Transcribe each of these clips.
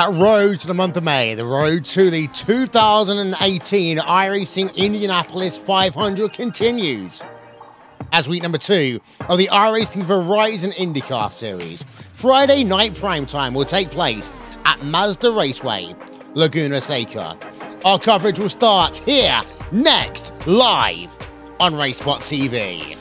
That road to the month of May, the road to the 2018 iRacing Indianapolis 500 continues as week number 2 of the iRacing Verizon IndyCar Series. Friday night primetime will take place at Mazda Raceway, Laguna, Seca. Our coverage will start here, next, live on RaceSpotTV.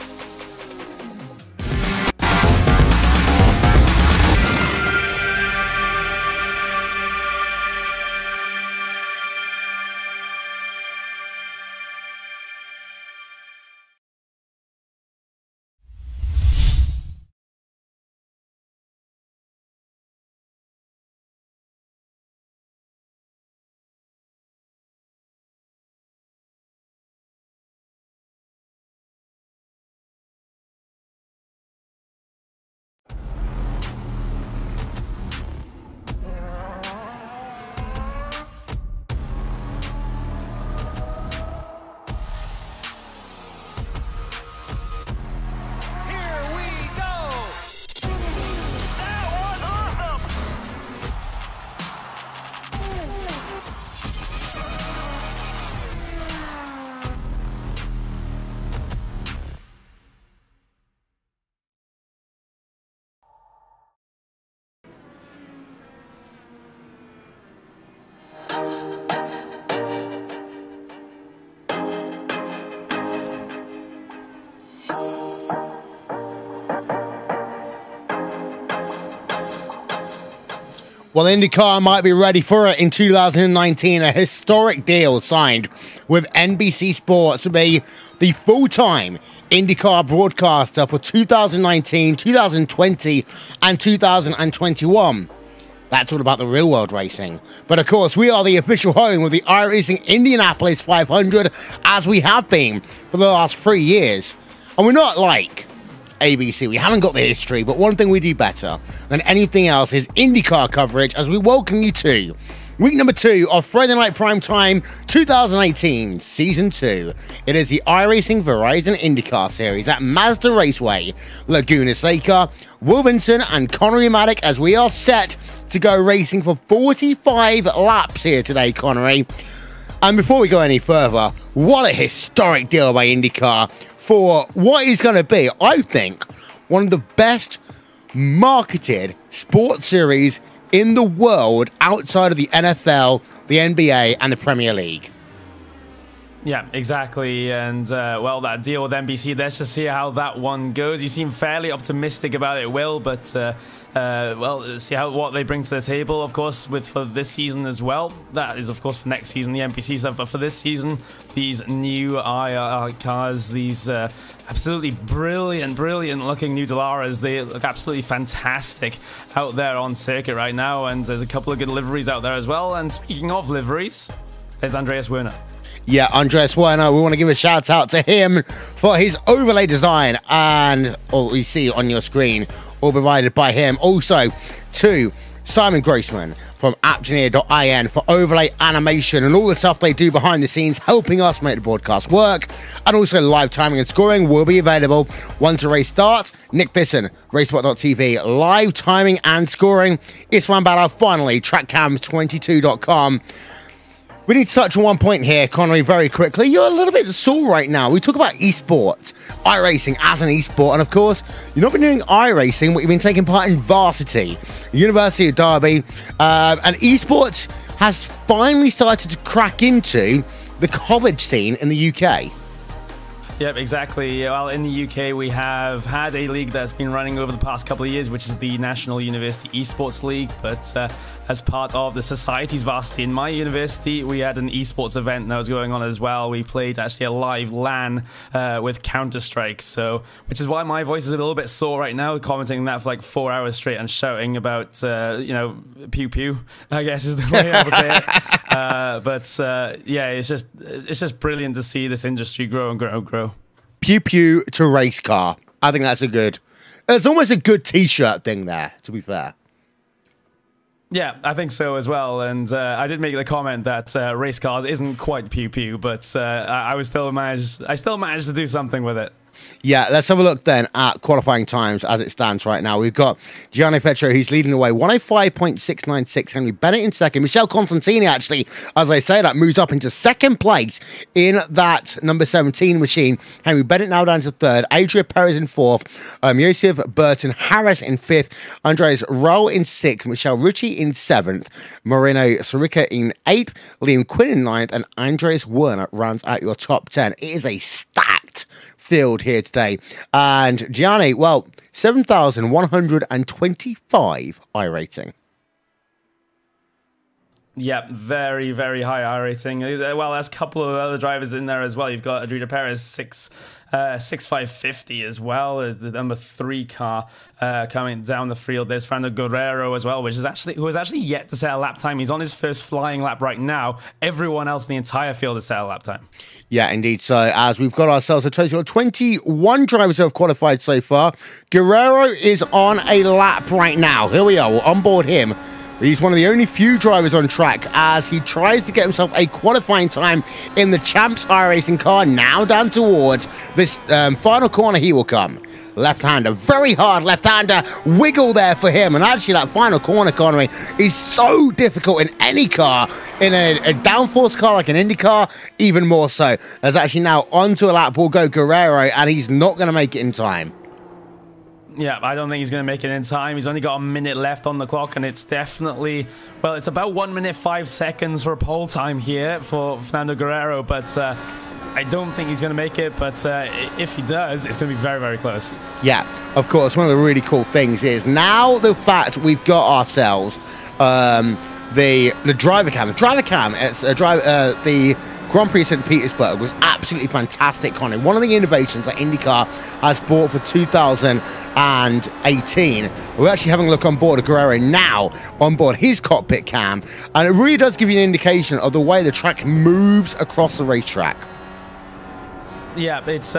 Well, IndyCar might be ready for it in 2019. A historic deal signed with NBC Sports to be the full-time IndyCar broadcaster for 2019, 2020, and 2021. That's all about the real-world racing. But, of course, we are the official home of the iRacing Indianapolis 500, as we have been for the last 3 years. And we're not like ABC. We haven't got the history, but one thing we do better than anything else is IndyCar coverage, as we welcome you to week number 2 of Friday Night Primetime 2018 Season 2. It is the iRacing Verizon IndyCar Series at Mazda Raceway, Laguna Seca, Wilmington, and Connery-Maddock, as we are set to go racing for 45 laps here today, Connery. And before we go any further, what a historic deal by IndyCar for what is going to be, I think, one of the best marketed sports series in the world outside of the NFL, the NBA, and the Premier League. Yeah, exactly. And, well, that deal with NBC, let's just see how that one goes. You seem fairly optimistic about it, Will, but, well, see what they bring to the table, of course, for this season as well. That is, of course, for next season, the NBC stuff. But for this season, these new IR cars, these absolutely brilliant looking new Dallaras, they look absolutely fantastic out there on circuit right now. And there's a couple of good liveries out there as well. And speaking of liveries, there's Andreas Werner. Yeah, Andreas Werner, we want to give a shout out to him for his overlay design, and all you see on your screen, all provided by him. Also to Simon Grossman from Appgeneer.in for overlay animation and all the stuff they do behind the scenes, helping us make the broadcast work. And also live timing and scoring will be available once the race starts. Nick Thisson, RaceSpot.tv, live timing and scoring. Iswan Bala, finally, TrackCams22.com. We need to touch on one point here, Connery, very quickly. You're a little bit sore right now. We talk about esports, iRacing as an esport, and of course, you've not been doing iRacing, but you've been taking part in Varsity, University of Derby, and esports has finally started to crack into the college scene in the UK. Yep, exactly. Well, in the UK, we have had a league that's been running over the past couple of years, which is the National University Esports League. But as part of the Society's Varsity in my university, we had an esports event that was going on as well. We played actually a live LAN with Counter-Strike, so which is why my voice is a little bit sore right now, commenting that for like 4 hours straight and shouting about, you know, pew pew, I guess is the way I would say it. But yeah, it's just brilliant to see this industry grow and grow and grow. Pew pew to race car. I think that's it's almost a good t-shirt thing there, to be fair. Yeah, I think so as well. And I did make the comment that race cars isn't quite pew pew, but I still managed to do something with it. Yeah, let's have a look then at qualifying times as it stands right now. We've got Gianni Fetro, who's leading the way, 105.696. Henry Bennett in second. Michele Constantini, actually, as I say that, moves up into second place in that number 17 machine. Henry Bennett now down to third. Adria Perez in fourth. Joseph Burton Harris in fifth. Andres Roll in sixth. Michelle Ritchie in seventh. Moreno Sorica in eighth. Liam Quinn in ninth. And Andres Werner rounds out your top 10. It is a stacked field here today. And Gianni, well, 7,125 I rating. Yeah, very, very high I rating. Well, there's a couple of other drivers in there as well. You've got Adria Perez, 6,550 as well, the number 3 car coming down the field. There's Fernando Guerrero as well, who has actually yet to set a lap time. He's on his first flying lap right now. Everyone else in the entire field has set a lap time. Yeah, indeed. So as we've got ourselves a total of 21 drivers who have qualified so far. Guerrero is on a lap right now. Here we are. We're on board him. He's one of the only few drivers on track as he tries to get himself a qualifying time in the Champs iRacing car. Now down towards this final corner he will come. Left-hander, very hard left-hander, wiggle there for him. And actually that final corner, Conway, is so difficult in any car. In a downforce car like an IndyCar, even more so. As actually now onto a lap will go Guerrero, and he's not going to make it in time. Yeah, I don't think he's going to make it in time. He's only got a minute left on the clock, and it's definitely, well, it's about 1 minute 5 seconds for pole time here for Fernando Guerrero, but I don't think he's going to make it, but if he does, it's going to be very, very close. Yeah, of course, one of the really cool things is now the fact we've got ourselves the driver cam. The driver cam, it's a the Grand Prix St. Petersburg was absolutely fantastic, Connie. One of the innovations that IndyCar has brought for 2018. We're actually having a look on board of Guerrero now, on board his cockpit cam, and it really does give you an indication of the way the track moves across the racetrack. Yeah, it's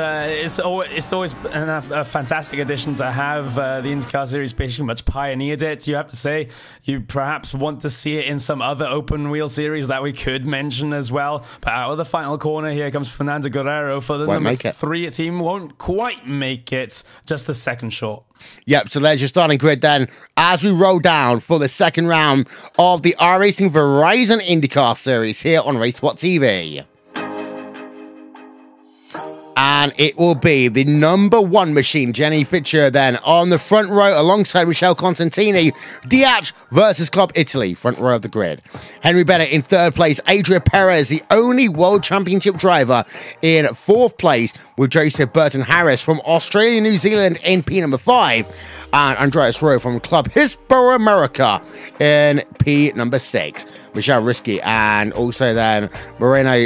always a fantastic addition to have. The IndyCar Series pretty much pioneered it. You have to say, you perhaps want to see it in some other open wheel series that we could mention as well. But out of the final corner, here comes Fernando Guerrero for the number 3 team. Won't quite make it, just a second short. Yep, so there's your starting grid then as we roll down for the second round of the iRacing Verizon IndyCar Series here on RaceSpotTV. And it will be the number 1 machine, Gianni Fetro, then on the front row alongside Michele Constantini. Diac versus Club Italy, front row of the grid. Henry Bennett in 3rd place. Adria Perez, the only World Championship driver, in 4th place, with Joseph Burton Harris from Australia, New Zealand in P number 5. And Andreas Rowe from Club Hispano America in P number 6. Michelle Risky and also then Moreno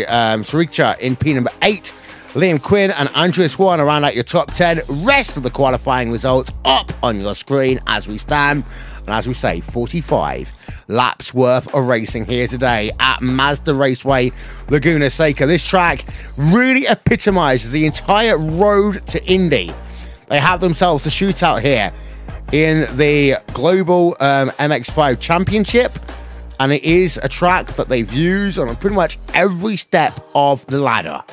Sorica in P number 8. Liam Quinn and Andres Werner round out your top 10. Rest of the qualifying results up on your screen as we stand. And as we say, 45 laps worth of racing here today at Mazda Raceway, Laguna Seca. This track really epitomizes the entire road to Indy. They have themselves the shootout here in the Global MX5 Championship. And it is a track that they've used on pretty much every step of the ladder.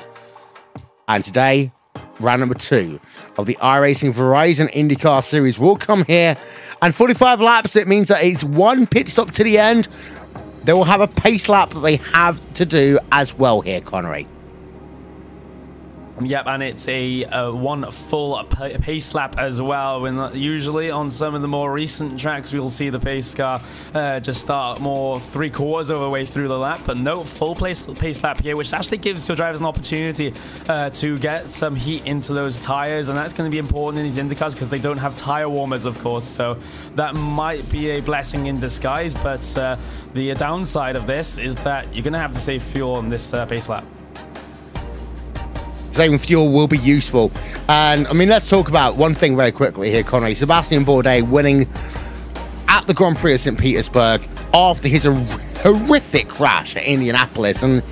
And today, round number 2 of the iRacing Verizon IndyCar Series will come here. And 45 laps, it means that it's 1 pit stop to the end. They will have a pace lap that they have to do as well here, Connery. Yep, and it's a 1 full pace lap as well. When usually on some of the more recent tracks, we'll see the pace car just start more 3/4 of the way through the lap, but no full pace lap here, which actually gives your drivers an opportunity to get some heat into those tires, and that's going to be important in these IndyCars because they don't have tire warmers, of course. So that might be a blessing in disguise, but the downside of this is that you're going to have to save fuel on this pace lap. Saving fuel will be useful. And, I mean, let's talk about one thing very quickly here, Connery. Sebastian Bourdais winning at the Grand Prix of St. Petersburg after his horrific crash at Indianapolis. And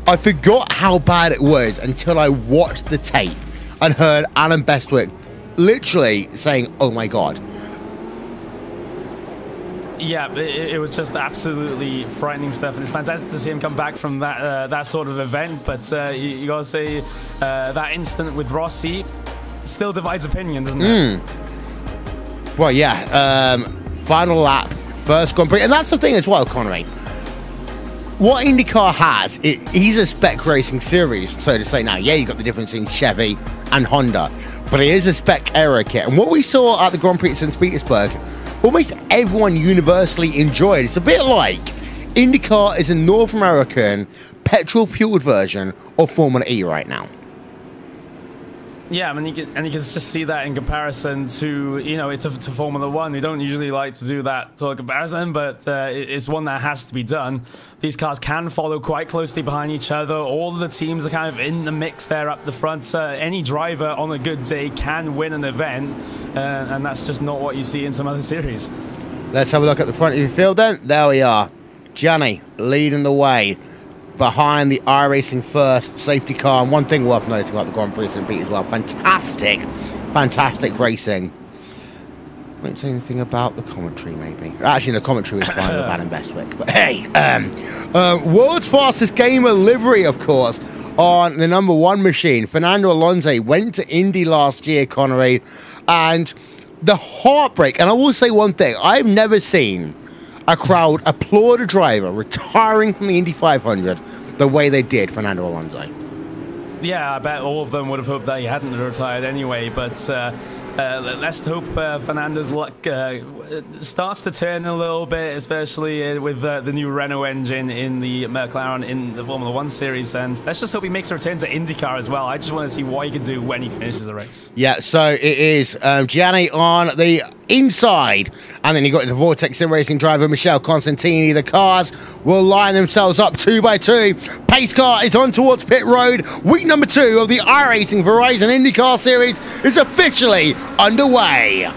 I forgot how bad it was until I watched the tape and heard Alan Bestwick literally saying, "Oh, my God." Yeah, it was just absolutely frightening stuff, and it's fantastic to see him come back from that sort of event. But you gotta say that incident with Rossi still divides opinion, doesn't it? Well, yeah. Final lap, first Grand Prix, and that's the thing as well, Connery. What IndyCar has, he's a spec racing series, so to say. Now, yeah, you got the difference in Chevy and Honda, but it is a spec aero kit. And what we saw at the Grand Prix at St. Petersburg, almost everyone universally enjoyed. It's a bit like IndyCar is a North American petrol-fueled version of Formula E right now. Yeah, I mean, you can just see that in comparison to, you know, to Formula One. We don't usually like to do that sort of comparison, but it's one that has to be done. These cars can follow quite closely behind each other. All of the teams are kind of in the mix there up the front. Any driver on a good day can win an event, and that's just not what you see in some other series. Let's have a look at the front of your field then. There we are. Gianni leading the way behind the iRacing first safety car. And one thing worth noting about the Grand Prix St. Pete as well, fantastic racing. I won't say anything about the commentary, maybe. Actually, the commentary was fine with Adam Bestwick. But hey, world's fastest gamer livery, of course, on the #1 machine. Fernando Alonso went to Indy last year, Connery, and the heartbreak. And I will say one thing: I've never seen a crowd applaud a driver retiring from the Indy 500 the way they did Fernando Alonso. Yeah, I bet all of them would have hoped that he hadn't retired anyway, but let's hope Fernando's luck starts to turn a little bit, especially with the new Renault engine in the McLaren in the Formula One series, and let's just hope he makes a return to IndyCar as well. I just want to see what he can do when he finishes the race. Yeah, so it is Gianni on the inside, and then you got the Vortex Sim Racing driver Michele Constantini. The cars will line themselves up 2 by 2. Pace car is on towards pit road. Week number 2 of the iRacing Verizon IndyCar Series is officially underway.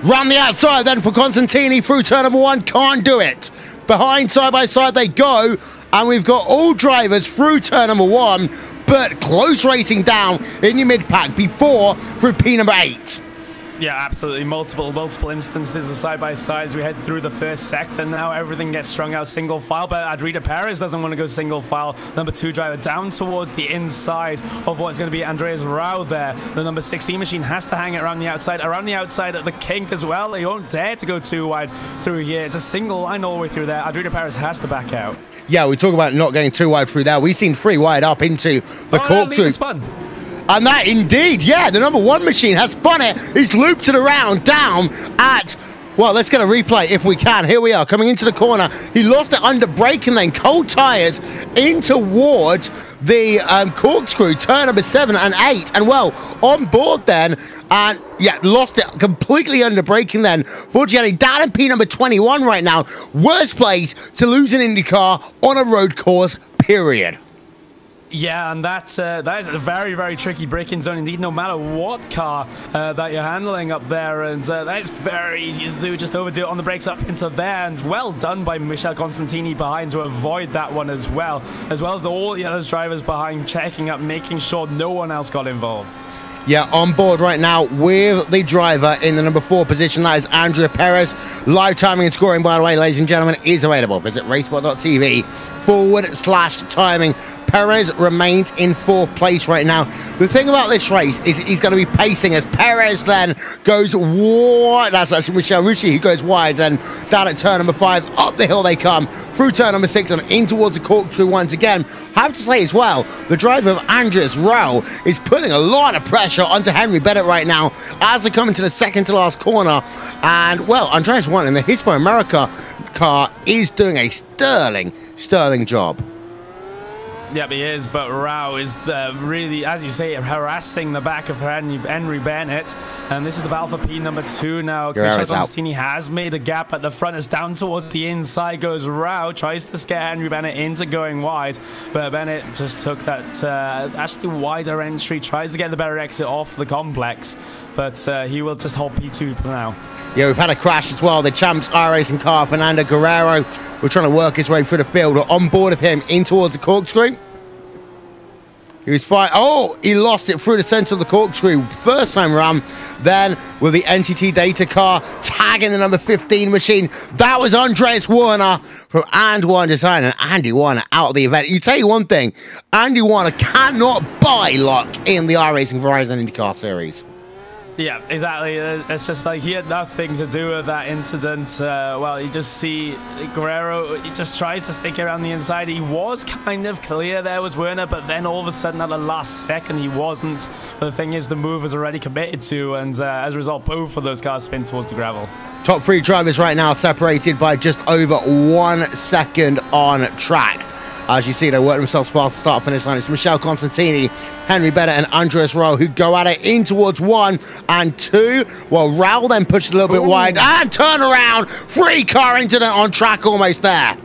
Round the outside then for Constantini through turn #1, can't do it. Behind, side by side they go, and we've got all drivers through turn #1, but close racing down in your mid-pack before through P8. Yeah, absolutely. Multiple instances of side-by-sides. We head through the first sector. Now everything gets strung out single file, but Adrita Perez doesn't want to go single file. #2 driver down towards the inside of what's going to be Andreas Rau there. The number 16 machine has to hang it around the outside at the kink as well. He won't dare to go too wide through here. It's a single line all the way through there. Adrita Perez has to back out. Yeah, we talk about not going too wide through there. We've seen 3 wide up into the corkscrew. And that indeed, yeah, the #1 machine has spun it. He's looped it around down at, well, let's get a replay if we can. Here we are coming into the corner. He lost it under brake and then cold tires in towards the corkscrew, turn #7 and 8. And well, on board then, and yeah, lost it completely under braking then for Gianni. Down in P21 right now. Worst place to lose an IndyCar on a road course, period. Yeah, and that is a very, very tricky braking zone indeed, no matter what car that you're handling up there. And that's very easy to do, just overdo it on the brakes up into there. And well done by Michele Constantini behind to avoid that one as well as all the other drivers behind checking up, making sure no one else got involved. Yeah, on board right now with the driver in the #4 position. That is Andrea Perez. Live timing and scoring, by the way, ladies and gentlemen, is available. Visit RaceSpot.tv/timing. Perez remains in 4th place right now. The thing about this race is he's going to be pacing as Perez then goes wide. That's actually Michel Rucci who goes wide. Then down at turn #5, up the hill they come through turn #6 and in towards the corkscrew once again. I have to say as well, the driver of Andreas Rau is putting a lot of pressure onto Henry Bennett right now as they come into the second to last corner. And well, Andreas Rau in the Hispo America car is doing a sterling job. Yep, he is, but Rau is really, as you say, harassing the back of Henry Bennett. And this is the battle for P2 now. Michele Constantini has made a gap at the front. It's down towards the inside goes Rau. Tries to scare Henry Bennett into going wide. But Bennett just took that actually wider entry. Tries to get the better exit off the complex. But he will just hold P2 for now. Yeah, we've had a crash as well. The champ's iRacing car, Fernando Guerrero, we're trying to work his way through the field. We're on board of him in towards the corkscrew. He was fine. Oh, he lost it through the center of the corkscrew first time around. Then with the NTT data car tagging the number 15 machine, that was Andreas Warner from And One Design, and Andy Warner out of the event. You tell you one thing, Andy Warner cannot buy luck in the iRacing Verizon IndyCar Series. Yeah, exactly. It's just like he had nothing to do with that incident. Well, you just see Guerrero, he just tries to stick around the inside. He was kind of clear there was Werner, but then all of a sudden at the last second he wasn't. But the thing is, the move was already committed to, and as a result, both of those cars spin towards the gravel. Top three drivers right now separated by just over 1 second on track. As you see, they work themselves past the start-finish line. It's Michele Constantini, Henry Bennett, and Andreas Rowe who go at it in towards 1 and 2. Well, Raul then pushes a little bit wide and turn around. 3-car incident on track almost there.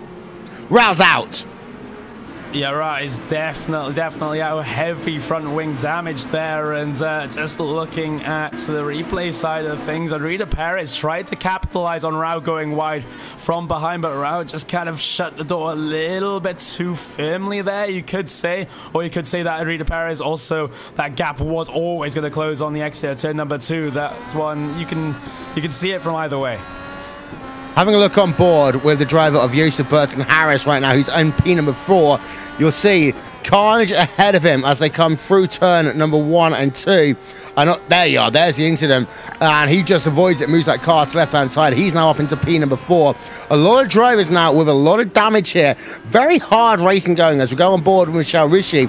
Raul's out. Yeah, right. He's definitely out. Heavy front wing damage there. And just looking at the replay side of things, Enrique Perez tried to capitalize on Raul going wide from behind, but Raul just kind of shut the door a little bit too firmly there, you could say. Or you could say that Enrique Perez also, that gap was always going to close on the exit of turn number 2. That's one, you can see it from either way. Having a look on board with the driver of Joseph Burton Harris right now, who's on P number 4, you'll see carnage ahead of him as they come through turn number 1 and 2. And there you are, there's the incident. And he just avoids it, moves that car to the left-hand side. He's now up into P number 4. A lot of drivers now with a lot of damage here. Very hard racing going as we go on board with Michelle Rishi.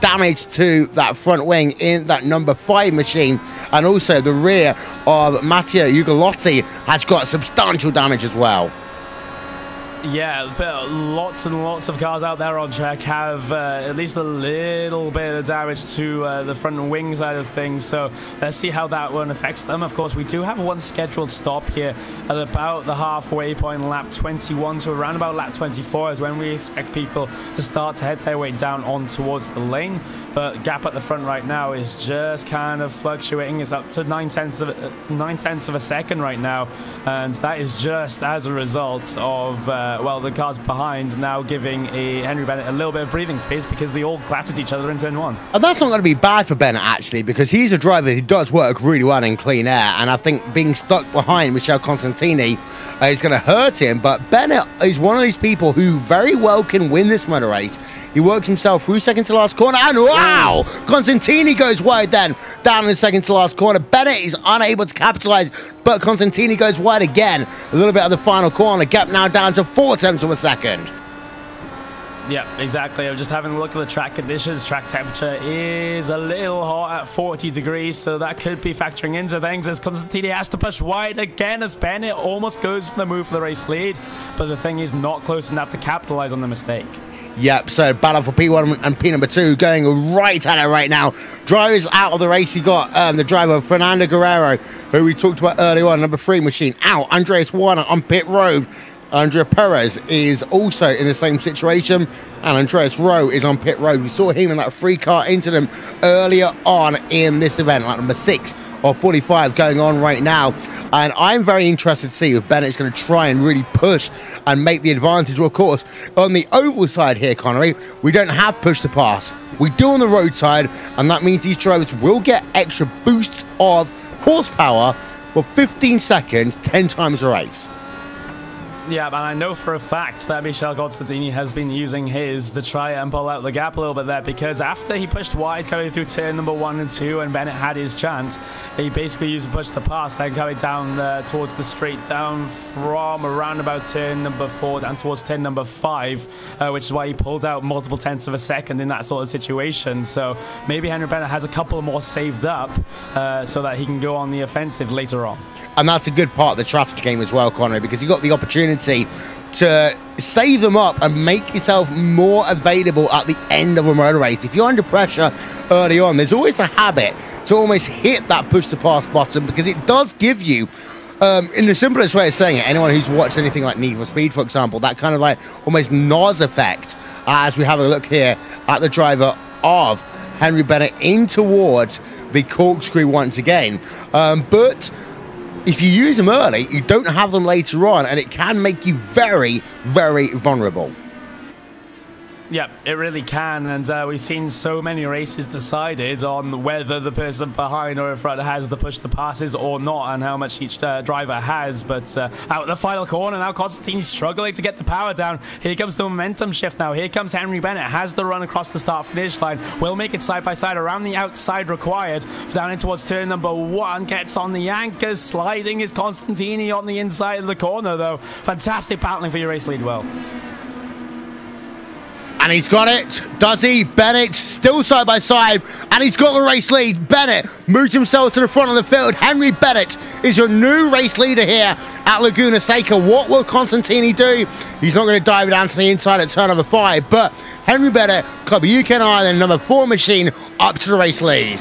Damage to that front wing in that number 5 machine. And also the rear of Matteo Ugolotti has got substantial damage as well. Yeah, but lots and lots of cars out there on track have at least a little bit of damage to the front wing side of things, so let's see how that one affects them. Of course, we do have one scheduled stop here at about the halfway point, lap 21 to around about lap 24 is when we expect people to start to head their way down on towards the lane. But gap at the front right now is just kind of fluctuating. It's up to 9/10 of a second right now, and that is just as a result of well, the cars behind now giving Henry Bennett a little bit of breathing space because they all clattered each other in turn 1. And that's not going to be bad for Bennett actually, because he's a driver who does work really well in clean air, and I think being stuck behind Michele Constantini is going to hurt him. But Bennett is one of these people who very well can win this motor race. He works himself through second to last corner, and wow! Constantini goes wide then, down in the second to last corner. Bennett is unable to capitalize, but Constantini goes wide again. A little bit of the final corner, gap now down to 4/10 of a second. Yeah, exactly. I'm just having a look at the track conditions. Track temperature is a little hot at 40 degrees, so that could be factoring into things as Constantini has to push wide again as Bennett almost goes for the move for the race lead, but the thing is not close enough to capitalize on the mistake. Yep, so battle for P1 and P number 2 going right at it right now. Drivers out of the race. You got the driver Fernando Guerrero, who we talked about earlier on, number 3 machine, out. Andreas Warner on pit road. Andrea Perez is also in the same situation, and Andreas Rowe is on pit road. We saw him in that 3-car incident earlier on in this event, like number 6 or 45 going on right now. And I'm very interested to see if Bennett's going to try and really push and make the advantage. Well, of course, on the oval side here, Connery, we don't have push to pass. We do on the road side, and that means these drivers will get extra boosts of horsepower for 15 seconds, 10 times a race. Yeah, and I know for a fact that Michele Constantini has been using his to try and pull out the gap a little bit there, because after he pushed wide coming through turn number 1 and 2 and Bennett had his chance, he basically used the push to pass, then coming down towards the straight down from around about turn number 4 down towards turn number 5, which is why he pulled out multiple tenths of a second in that sort of situation. So maybe Henry Bennett has a couple more saved up so that he can go on the offensive later on. And that's a good part of the strategy game as well, Connery, because you got the opportunity to save them up and make yourself more available at the end of a motor race. If you're under pressure early on, there's always a habit to almost hit that push to pass button, because it does give you, in the simplest way of saying it, anyone who's watched anything like Need for Speed, for example, that kind of like almost NOS effect, as we have a look here at the driver of Henry Bennett in towards the corkscrew once again. But if you use them early, you don't have them later on, and it can make you very, very vulnerable. Yeah, it really can, and we've seen so many races decided on whether the person behind or in front has the push to passes or not, and how much each driver has. But out the final corner now, Constantini's struggling to get the power down. Here comes the momentum shift now. Here comes Henry Bennett, has the run across the start-finish line. Will make it side by side around the outside required. Down in towards turn number 1, gets on the anchors. Sliding is Constantini on the inside of the corner, though. Fantastic battling for your race lead, well. And he's got it. Does he? Bennett still side by side. And he's got the race lead. Bennett moves himself to the front of the field. Henry Bennett is your new race leader here at Laguna Seca. What will Constantini do? He's not going to dive down to the inside at turn number 5. But Henry Bennett, Club UK and Ireland, number 4 machine, up to the race lead.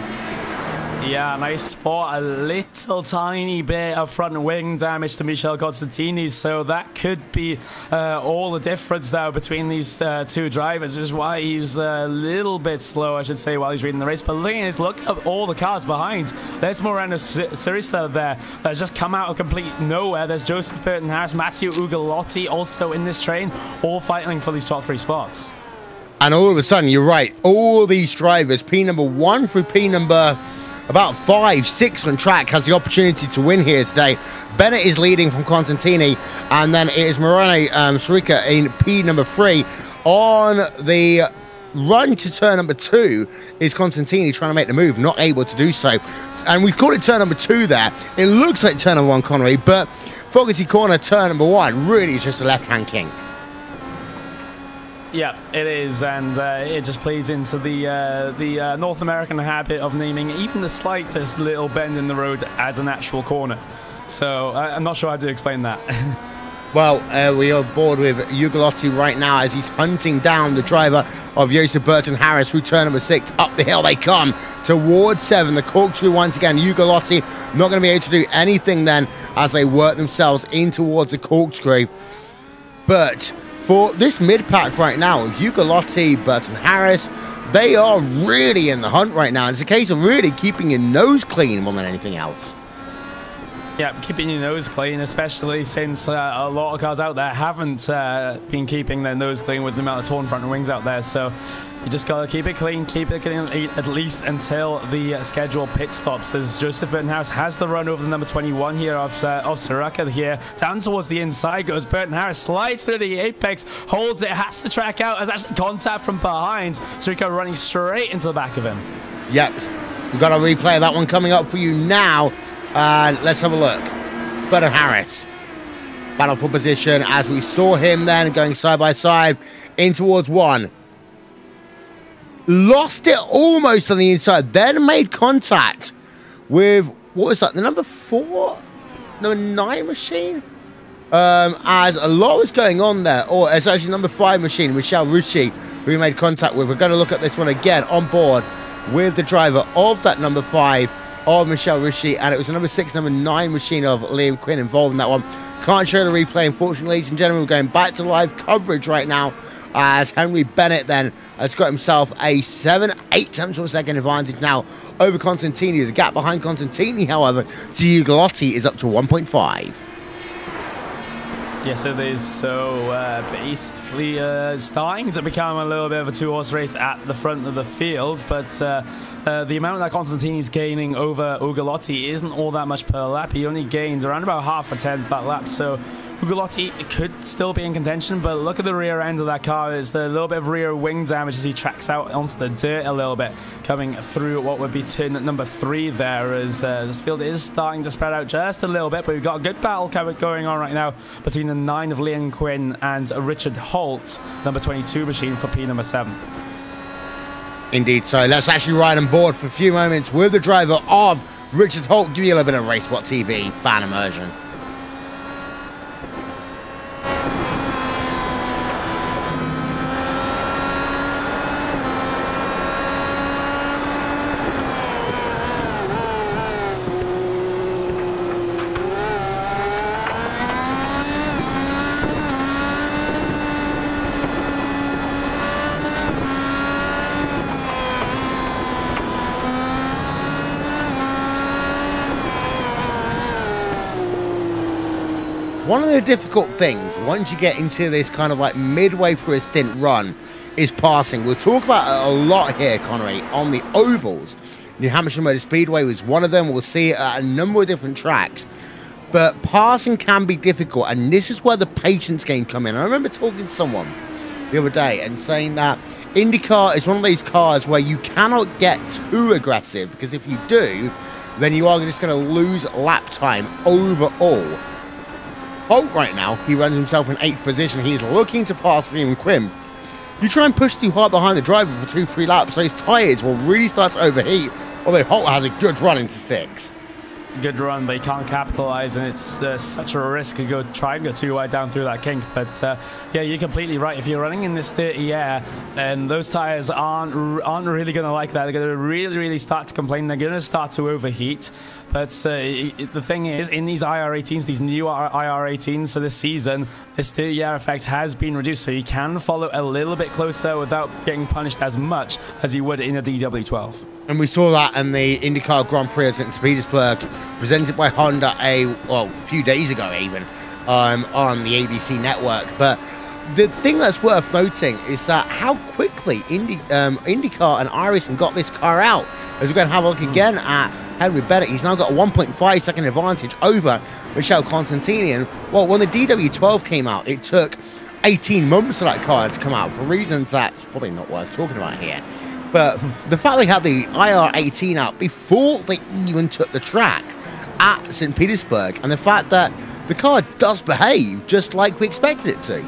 Yeah, nice spot. A little tiny bit of front wing damage to Michele Constantini, so that could be all the difference now between these two drivers, which is why he's a little bit slow, I should say, while he's reading the race. But look at all the cars behind. There's Moreno Sirista there that's just come out of complete nowhere. There's Joseph Burton-Harris, Matteo Ugolotti also in this train, all fighting for these top 3 spots. And all of a sudden, you're right, all these drivers, P number 1 through P number about 5, 6 on track, has the opportunity to win here today. Bennett is leading from Constantini, and then it is Moreno Sirica in P number 3. On the run to turn number 2 is Constantini trying to make the move, not able to do so. And we've called it turn number 2 there. It looks like turn number 1, Connery, but Fogarty Corner turn number 1 really is just a left-hand kink. Yeah, it is, and it just plays into the North American habit of naming even the slightest little bend in the road as an actual corner. So I'm not sure how to explain that. Well, we are aboard with Ugolotti right now as he's hunting down the driver of Joseph Burton-Harris through turn number 6. Up the hill they come towards 7. The corkscrew once again. Ugolotti not going to be able to do anything then as they work themselves in towards the corkscrew. But for this mid-pack right now, Ugolotti, Burton-Harris, they are really in the hunt right now. It's a case of really keeping your nose clean more than anything else. Yeah, keeping your nose clean, especially since a lot of cars out there haven't been keeping their nose clean with the amount of torn front wings out there. So you just got to keep it clean at least until the scheduled pit stops, as Joseph Burton-Harris has the run over the number 21 here of Sirica here. Down towards the inside goes Burton-Harris, slides through the apex, holds it, has to track out, has actually contact from behind. Sirica running straight into the back of him. Yep, we've got a replay of that one coming up for you now. Let's have a look. Burton-Harris, battle for position as we saw him then going side by side in towards 1. Lost it almost on the inside, then made contact with, what was that, the number 4? Number 9 machine? As a lot was going on there, or it's actually number 5 machine, Michele Rusci, who we made contact with. We're going to look at this one again on board with the driver of that number 5 of Michele Rusci, and it was the number 6, number 9 machine of Liam Quinn involved in that one. Can't show the replay, unfortunately, ladies and gentlemen. We're going back to live coverage right now as Henry Bennett then has got himself a 7-8 tenths of a second advantage now over Constantini. The gap behind Constantini, however, to Ugolotti is up to 1.5. Yes, it is. So basically starting to become a little bit of a 2-horse race at the front of the field, but the amount that Constantini's gaining over Ugolotti isn't all that much per lap. He only gained around about half a tenth that lap, so Ugolotti could still be in contention, but look at the rear end of that car. There's a little bit of rear wing damage as he tracks out onto the dirt a little bit, coming through what would be turn number 3 there, as this field is starting to spread out just a little bit, but we've got a good battle going on right now between the 9 of Liam Quinn and Richard Holt, number 22 machine for P number 7. Indeed, so let's actually ride on board for a few moments with the driver of Richard Holt. Give you a little bit of RaceSpotTV fan immersion. One of the difficult things, once you get into this kind of like midway through a stint run, is passing. We'll talk about it a lot here, Connery, on the ovals. New Hampshire Motor Speedway was one of them. We'll see it at a number of different tracks. But passing can be difficult, and this is where the patience game come in. I remember talking to someone the other day and saying that IndyCar is one of these cars where you cannot get too aggressive, because if you do, then you are just going to lose lap time overall. Holt right now, he runs himself in 8th position. He's looking to pass Liam Quinn. You try and push too hard behind the driver for 2-3 laps, so his tyres will really start to overheat, although Holt has a good run into 6. Good run, but he can't capitalize, and it's such a risk to try and go too wide down through that kink. But yeah, you're completely right. If you're running in this 30 air, then those tires aren't really going to like that. They're going to really start to complain. They're going to start to overheat. But the thing is, in these IR18s, these new IR18s for this season, this 30 air effect has been reduced, so you can follow a little bit closer without getting punished as much as you would in a DW12. And we saw that in the IndyCar Grand Prix at St. Petersburg, presented by Honda a few days ago even, on the ABC network. But the thing that's worth noting is that how quickly IndyCar and iRacing got this car out. As we're going to have a look again at Henry Bennett, he's now got a 1.5 second advantage over Michele Constantini. And well, when the DW12 came out, it took 18 months for that car to come out for reasons that's probably not worth talking about here. But the fact they had the IR18 out before they even took the track at St. Petersburg, and the fact that the car does behave just like we expected it to.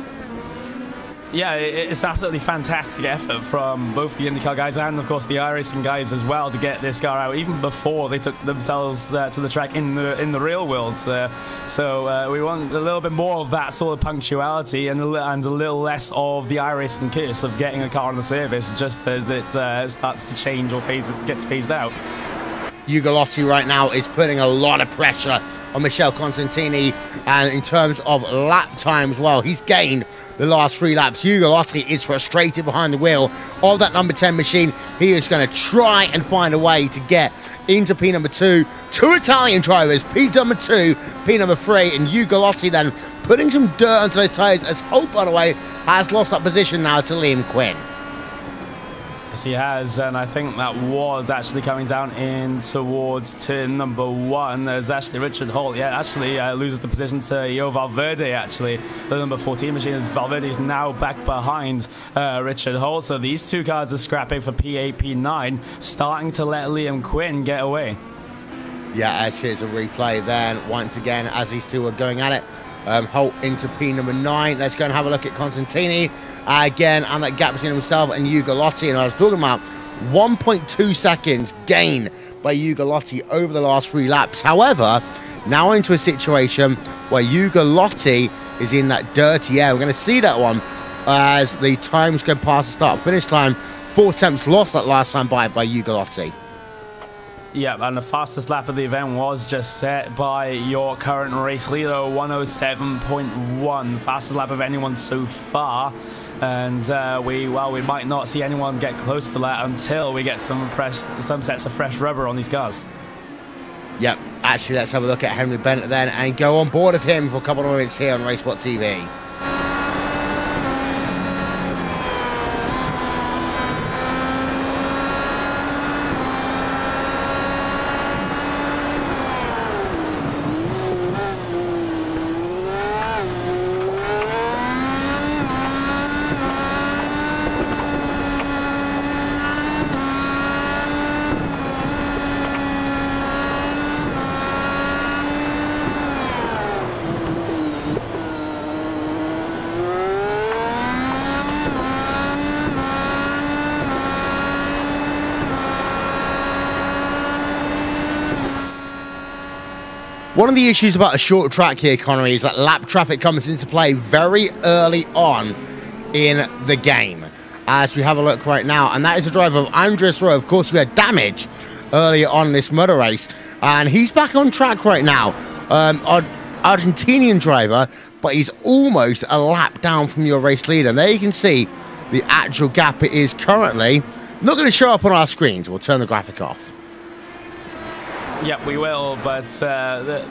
Yeah, it's absolutely fantastic effort from both the IndyCar guys and, of course, the iRacing guys as well to get this car out, even before they took themselves to the track in the real world. So we want a little bit more of that sort of punctuality and a little less of the iRacing curse of getting a car on the service just as it starts to change or gets phased out. Ugolotti right now is putting a lot of pressure on Michele Constantini, and in terms of lap time as well, he's gained the last 3 laps. Ugolotti is frustrated behind the wheel of that number 10 machine. He is going to try and find a way to get into P number 2. 2 Italian drivers, P number 2, P number 3, and Ugolotti then putting some dirt onto those tyres, as Holt, by the way, has lost that position now to Liam Quinn. Yes, he has, and I think that was actually coming down in towards turn number 1. There's actually Richard Holt, actually loses the position to Yo Valverde, actually. The number 14 machine is Valverde is now back behind Richard Holt. So these two cars are scrapping for P8, P9, starting to let Liam Quinn get away. Yeah, as here's a replay then, once again, as these two are going at it. Holt into P number 9. Let's go and have a look at Constantini again, and that gap between himself and Ugolotti. And I was talking about 1.2 seconds gain by Ugolotti over the last 3 laps. However, now into a situation where Ugolotti is in that dirty air. We're going to see that one as the times go past the start-finish time. 4 attempts lost that last time by Ugolotti. Yeah, and the fastest lap of the event was just set by your current race leader, 107.1. Fastest lap of anyone so far. And we might not see anyone get close to that until we get some sets of fresh rubber on these cars. Yep, actually, let's have a look at Henry Bennett then and go on board of him for a couple of minutes here on RaceSpotTV. One of the issues about a short track here, Connery, is that lap traffic comes into play very early on in the game. As we have a look right now, and that is the driver of Andres Rowe. Of course, we had damage earlier on in this motor race, and he's back on track right now. Argentinian driver, but he's almost a lap down from your race leader. And there you can see the actual gap it is currently. Not going to show up on our screens. We'll turn the graphic off. Yep, we will, but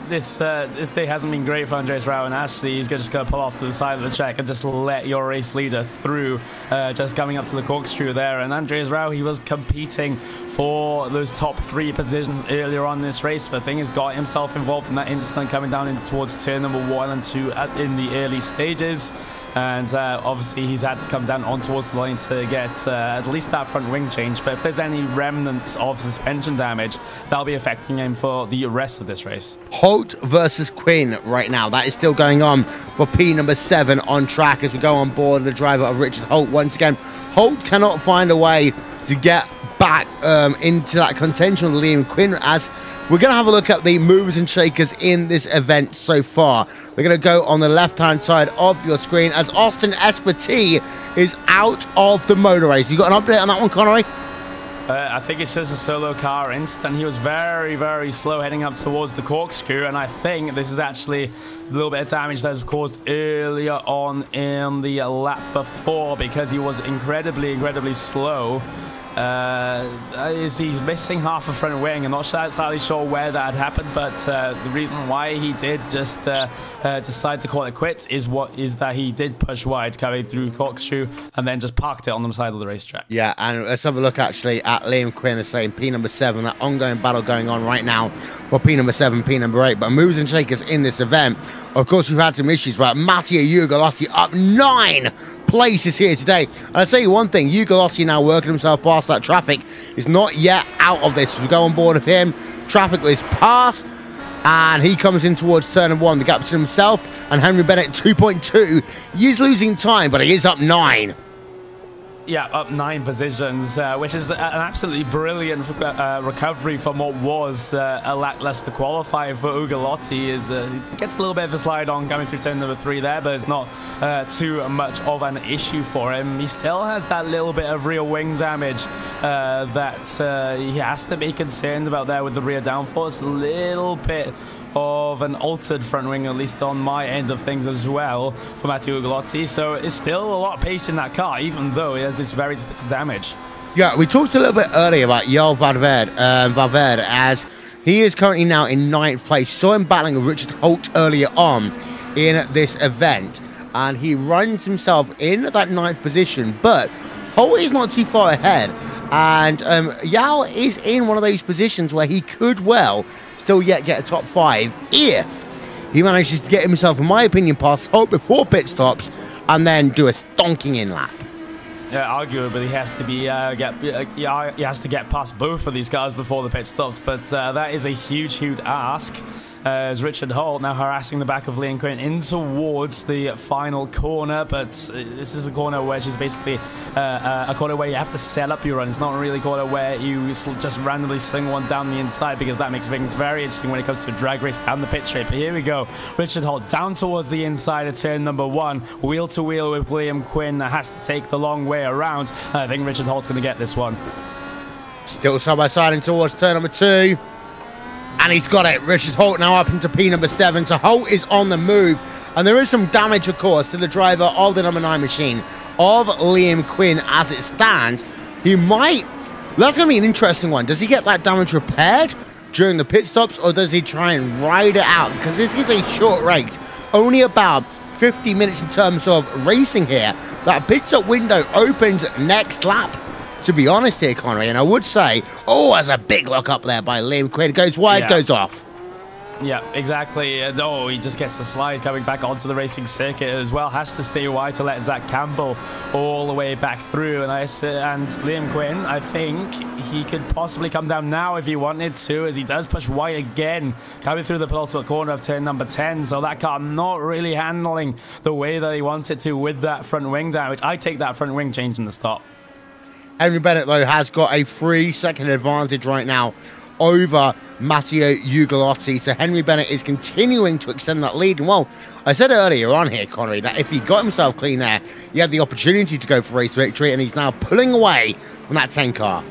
this day hasn't been great for Andreas Rau, and actually he's just going to pull off to the side of the track and just let your race leader through, just coming up to the corkscrew there. And Andreas Rau, he was competing for those top 3 positions earlier on in this race, but the thing is, got himself involved in that incident coming down towards turn number 1 and 2 in the early stages. And obviously he's had to come down on towards the line to get at least that front wing change. But if there's any remnants of suspension damage, that'll be affecting him for the rest of this race. Holt versus Quinn right now. That is still going on for P number 7 on track as we go on board the driver of Richard Holt. Once again, Holt cannot find a way to get back into that contention with Liam Quinn, as we're going to have a look at the movers and shakers in this event so far. We're going to go on the left-hand side of your screen as Austin Espartee is out of the motor race. You got an update on that one, Connery? I think it's just a solo car incident. He was very, very slow heading up towards the corkscrew, and I think this is actually a little bit of damage that was caused earlier on in the lap before, because he was incredibly, incredibly slow. He's missing half a front wing. I'm not entirely sure where that happened, but the reason why he did just decide to call it quits is that he did push wide coming through corkscrew and then just parked it on the side of the racetrack. Yeah, and let's have a look actually at Liam Quinn, the same P number 7, that ongoing battle going on right now for P number 7, P number 8. But movers and shakers in this event, of course, we've had some issues, but Matteo Ugolotti up 9 places here today. And I'll tell you one thing, Ugolotti now working himself past that traffic, is not yet out of this. We go on board of him, traffic is passed, and he comes in towards turn 1. The gap between himself and Henry Bennett 2.2. He is losing time, but he is up 9. Yeah, up 9 positions, which is an absolutely brilliant recovery from what was a lackluster qualifier for Ugolotti. He gets a little bit of a slide on coming through turn number 3 there, but it's not too much of an issue for him. He still has that little bit of rear wing damage that he has to be concerned about there with the rear downforce. A little bit of an altered front wing, at least on my end of things as well, for Matteo Ugolotti. So it's still a lot of pace in that car, even though he has this very bit of damage. Yeah, we talked a little bit earlier about Jarl Valverde, as he is currently now in 9th place. Saw him battling with Richard Holt earlier on in this event, and he runs himself in that 9th position, but Holt is not too far ahead, and Jarl is in one of those positions where he could well still yet get a top 5 if he manages to get himself, in my opinion, past Holt before pit stops and then do a stonking in lap. Yeah, arguably he has to be he has to get past both of these cars before the pit stops, but that is a huge ask. As Richard Holt now harassing the back of Liam Quinn in towards the final corner, but this is a corner which is basically a corner where you have to set up your run. It's not really a corner where you just randomly sling one down the inside, because that makes things very interesting when it comes to a drag race down the pit straight. But here we go, Richard Holt down towards the inside of turn number 1, wheel to wheel with Liam Quinn, has to take the long way around. I think Richard Holt's going to get this one. Still side by side in towards turn number 2. And he's got it. Richard Holt now up into P number 7. So Holt is on the move. And there is some damage, of course, to the driver of the number 9 machine of Liam Quinn as it stands. He might... That's going to be an interesting one. Does he get that damage repaired during the pit stops, or does he try and ride it out? Because this is a short race. Only about 50 minutes in terms of racing here. That pit stop window opens next lap, to be honest here, Connery, and I would say, oh, there's a big lock up there by Liam Quinn. Goes wide, goes off. Yeah, exactly. He just gets the slide coming back onto the racing circuit as well. Has to stay wide to let Zach Campbell all the way back through. And Liam Quinn, I think he could possibly come down now if he wanted to, as he does push wide again, coming through the penultimate corner of turn number 10. So that car not really handling the way that he wants it to with that front wing damage. I take that front wing change in the stop. Henry Bennett, though, has got a 3-second advantage right now over Matteo Ugolotti. So Henry Bennett is continuing to extend that lead. And, well, I said earlier on here, Connery, that if he got himself clean there, he had the opportunity to go for race victory, and he's now pulling away from that 10 car.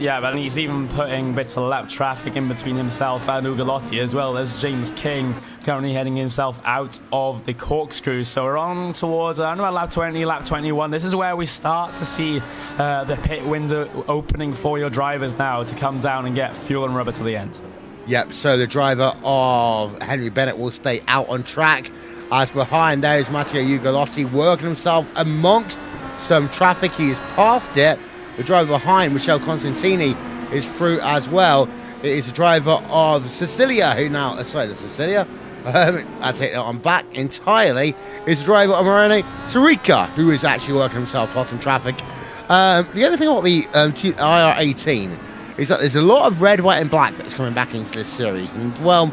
Yeah, but he's even putting bits of lap traffic in between himself and Ugolotti, as well as James King currently heading himself out of the corkscrew. So we're on towards around about lap 20, lap 21. This is where we start to see the pit window opening for your drivers now to come down and get fuel and rubber to the end. Yep, so the driver of Henry Bennett will stay out on track. As behind there is Matteo Ugolotti working himself amongst some traffic. He has passed it. The driver behind, Michele Constantini, is through as well. It is the driver of Sicilia, who now, I take that on back entirely, is the driver of Moreno Seca, who is actually working himself past some traffic. The only thing about the IR18 is that there's a lot of red, white, and black that's coming back into this series. And, well,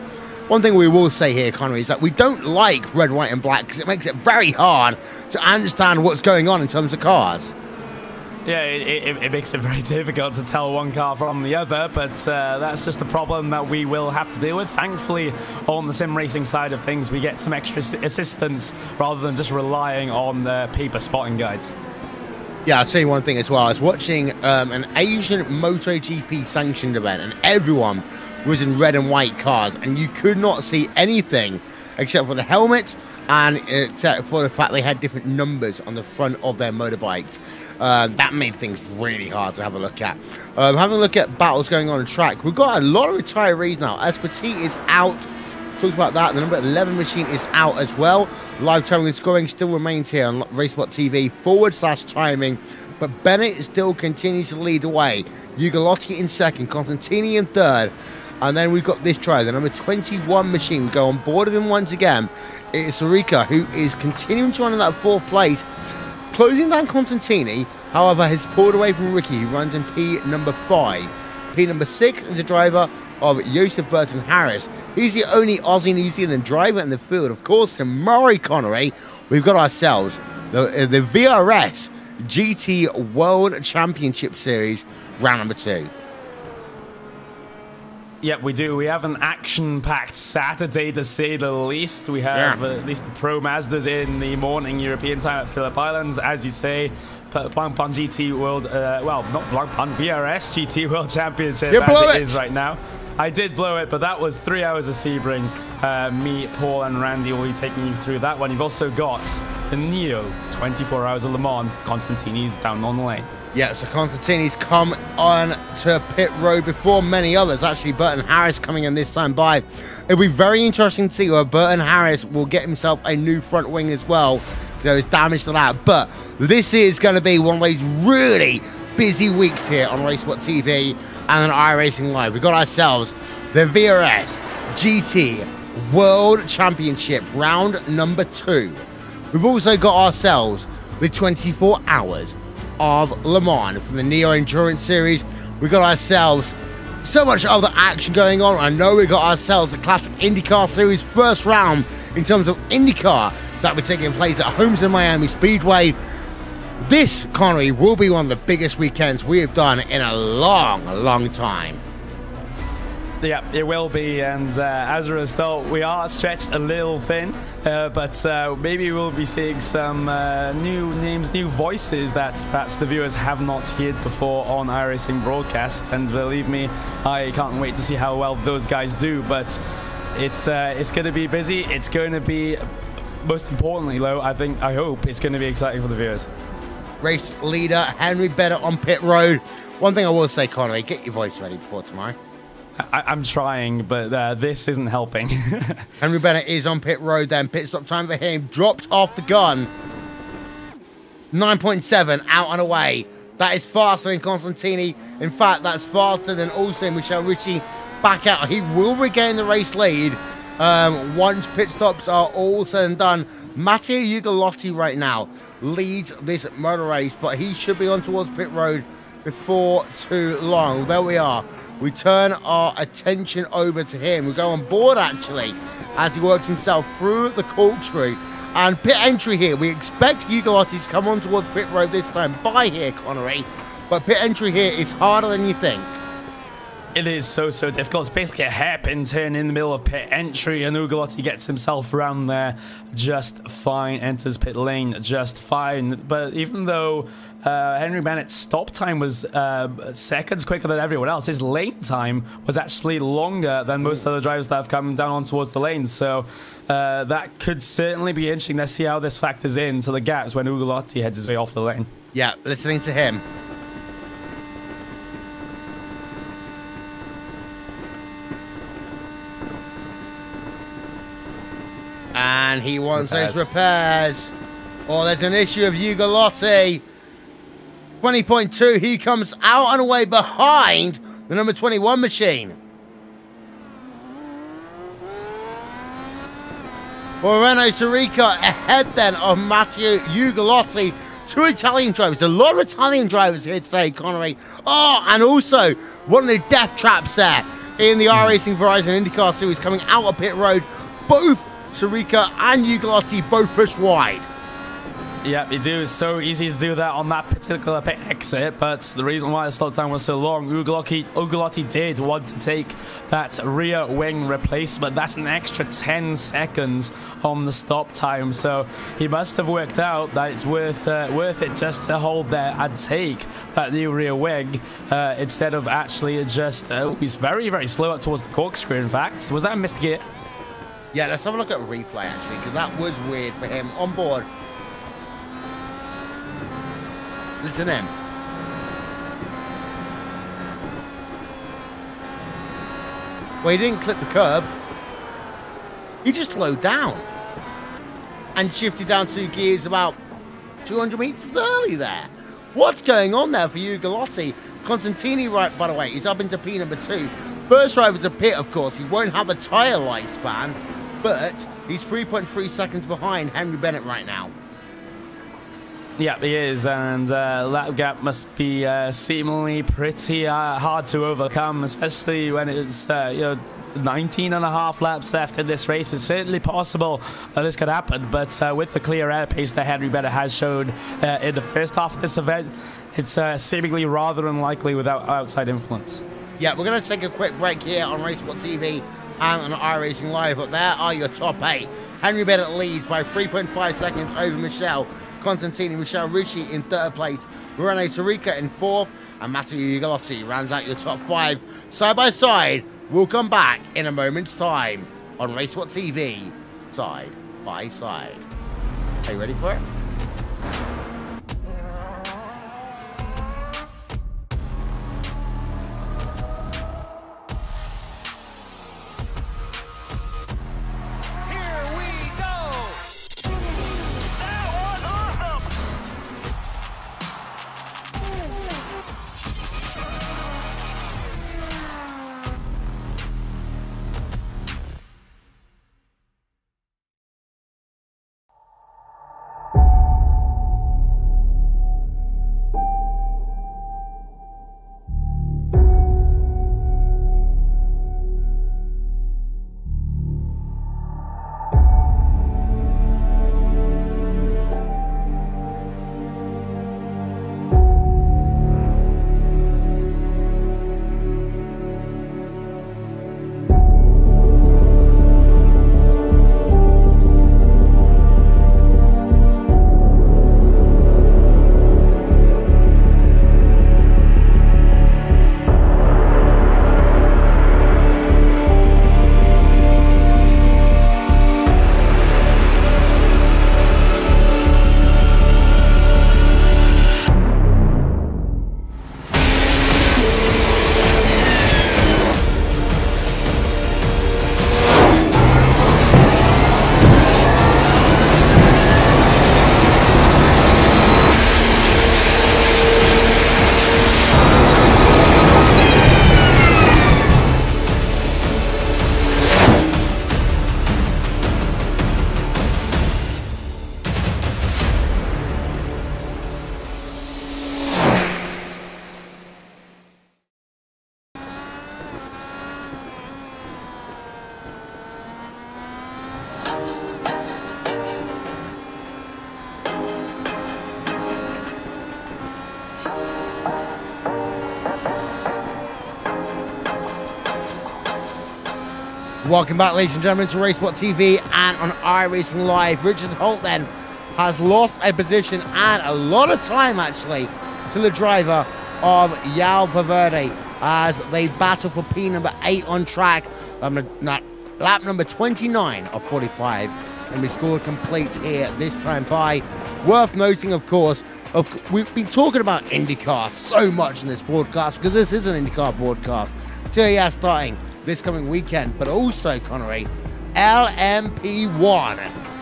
one thing we will say here, Connery, is that we don't like red, white, and black because it makes it very hard to understand what's going on in terms of cars. Yeah, it makes it very difficult to tell one car from the other, but that's just a problem that we will have to deal with. Thankfully, on the sim racing side of things, we get some extra assistance rather than just relying on the paper spotting guides. Yeah, I'll tell you one thing as well. I was watching an Asian MotoGP sanctioned event, and everyone was in red and white cars, and you could not see anything except for the helmet and except for the fact they had different numbers on the front of their motorbikes. That made things really hard to have a look at. Having a look at battles going on track, we've got a lot of retirees now. Esparti is out. Talked about that. The number 11 machine is out as well. Live timing and scoring still remains here on RaceSpotTV /timing. But Bennett still continues to lead the way. Ugolotti in second, Constantini in third. And then we've got this driver, the number 21 machine. We go on board of him once again. It is Seca, who is continuing to run in that fourth place. Closing down Constantini, however, has pulled away from Ricky, who runs in P number 5. P number 6 is a driver of Joseph Burton Harris. He's the only Aussie New Zealand driver in the field. Of course, tomorrow, Connery, we've got ourselves the VRS GT World Championship Series, round number 2. Yep, we do. We have an action-packed Saturday, to say the least. We have at least the Pro Mazdas in the morning European time at Phillip Islands. As you say, Blancpain GT World, well, not Blancpain, VRS GT World Championship as it is right now. I did blow it, but that was 3 hours of Sebring. Me, Paul, and Randy will be taking you through that one. You've also got the Neo 24 Hours of Le Mans. Constantini's down on the lane. Yeah, so Constantini's come on to pit road before many others. Actually, Burton Harris coming in this time by. It'll be very interesting to see where Burton Harris will get himself a new front wing as well. There is damage to that. But this is going to be one of those really busy weeks here on RaceSpotTV and on iRacing Live. We've got ourselves the VRS GT World Championship round number 2. We've also got ourselves the 24 Hours of Le Mans from the Neo Endurance Series. We've got ourselves so much other action going on. I know we got ourselves the Classic IndyCar Series first round in terms of IndyCar that will be taking place at Homestead Miami Speedway. This, Connery, will be one of the biggest weekends we have done in a long time. Yeah, it will be, and as a result, we are stretched a little thin, but maybe we'll be seeing some new names, new voices that perhaps the viewers have not heard before on iRacing broadcast, and believe me, I can't wait to see how well those guys do, but it's going to be busy, it's going to be, most importantly, though, I hope it's going to be exciting for the viewers. Race leader Henry Bennett on pit road. One thing I will say, Connery, get your voice ready before tomorrow. I'm trying, but this isn't helping. Henry Bennett is on pit road then. Pit stop time for him. Dropped off the gun. 9.7 out and away. That is faster than Constantini. In fact, that's faster than also Michele Ricci back out. He will regain the race lead once pit stops are all said and done. Matteo Ugolotti right now leads this motor race, but he should be on towards pit road before too long. There we are. We turn our attention over to him. We go on board, actually, as he works himself through the corkscrew. And pit entry here. We expect Ugolotti to come on towards pit road this time by here, Connery. But pit entry here is harder than you think. It is so difficult. It's basically a hairpin turn in the middle of pit entry, and Ugolotti gets himself around there just fine, enters pit lane just fine. But even though Henry Bennett's stop time was seconds quicker than everyone else, his lane time was actually longer than most other drivers that have come down on towards the lane. So that could certainly be interesting. Let's see how this factors into the gaps when Ugolotti heads his way off the lane. Yeah, listening to him. And he wants those repairs. Oh, there's an issue of Ugolotti. 20.2, he comes out and away behind the number 21 machine. Well, Renault Seca ahead then of Matteo Ugolotti. Two Italian drivers. A lot of Italian drivers here today, Connery. Oh, and also one of the death traps there in the iRacing Verizon IndyCar Series coming out of pit road. Both Seca and Ugolotti both pushed wide. Yeah, you do. It's so easy to do that on that particular pit exit, but the reason why the stop time was so long, Ugolotti did want to take that rear wing replacement. That's an extra 10 seconds on the stop time, so he must have worked out that it's worth it just to hold there and take that new rear wing instead of actually just... he's very slow up towards the corkscrew, in fact. Was that a missed gear? Yeah, let's have a look at replay, actually, because that was weird for him. On board. Listen in. Well, he didn't clip the curb. He just slowed down. And shifted down 2 gears about 200 meters early there. What's going on there for Ugolotti? Constantini, right, by the way, is up into P number 2. First driver to pit, of course. He won't have the tyre lifespan, but he's 3.3 seconds behind Henry Bennett right now. Yeah, he is, and that gap must be seemingly pretty hard to overcome, especially when it's 19 and a half laps left in this race. It's certainly possible that this could happen, but with the clear air pace that Henry Bennett has shown in the first half of this event, it's seemingly rather unlikely without outside influence. Yeah, we're going to take a quick break here on RaceSpotTV and on iRacing Live, but there are your top 8. Henry Bennett leads by 3.5 seconds over Michel Constantini, Michel Ricci in 3rd place, Renault Seca in 4th, and Matteo Ugolotti rounds out your top 5. Side by side, we'll come back in a moment's time on RaceSpotTV, side by side. Are you ready for it? Welcome back, ladies and gentlemen, to RaceSpotTV and on iRacing Live. Richard Holt then has lost a position and a lot of time, actually, to the driver of Yal Valverde as they battle for P number 8 on track. Lap number 29 of 45. And we scored complete here this time by. Worth noting, of course, we've been talking about IndyCar so much in this broadcast because this is an IndyCar broadcast. So yeah, starting this coming weekend, but also, Connery, LMP1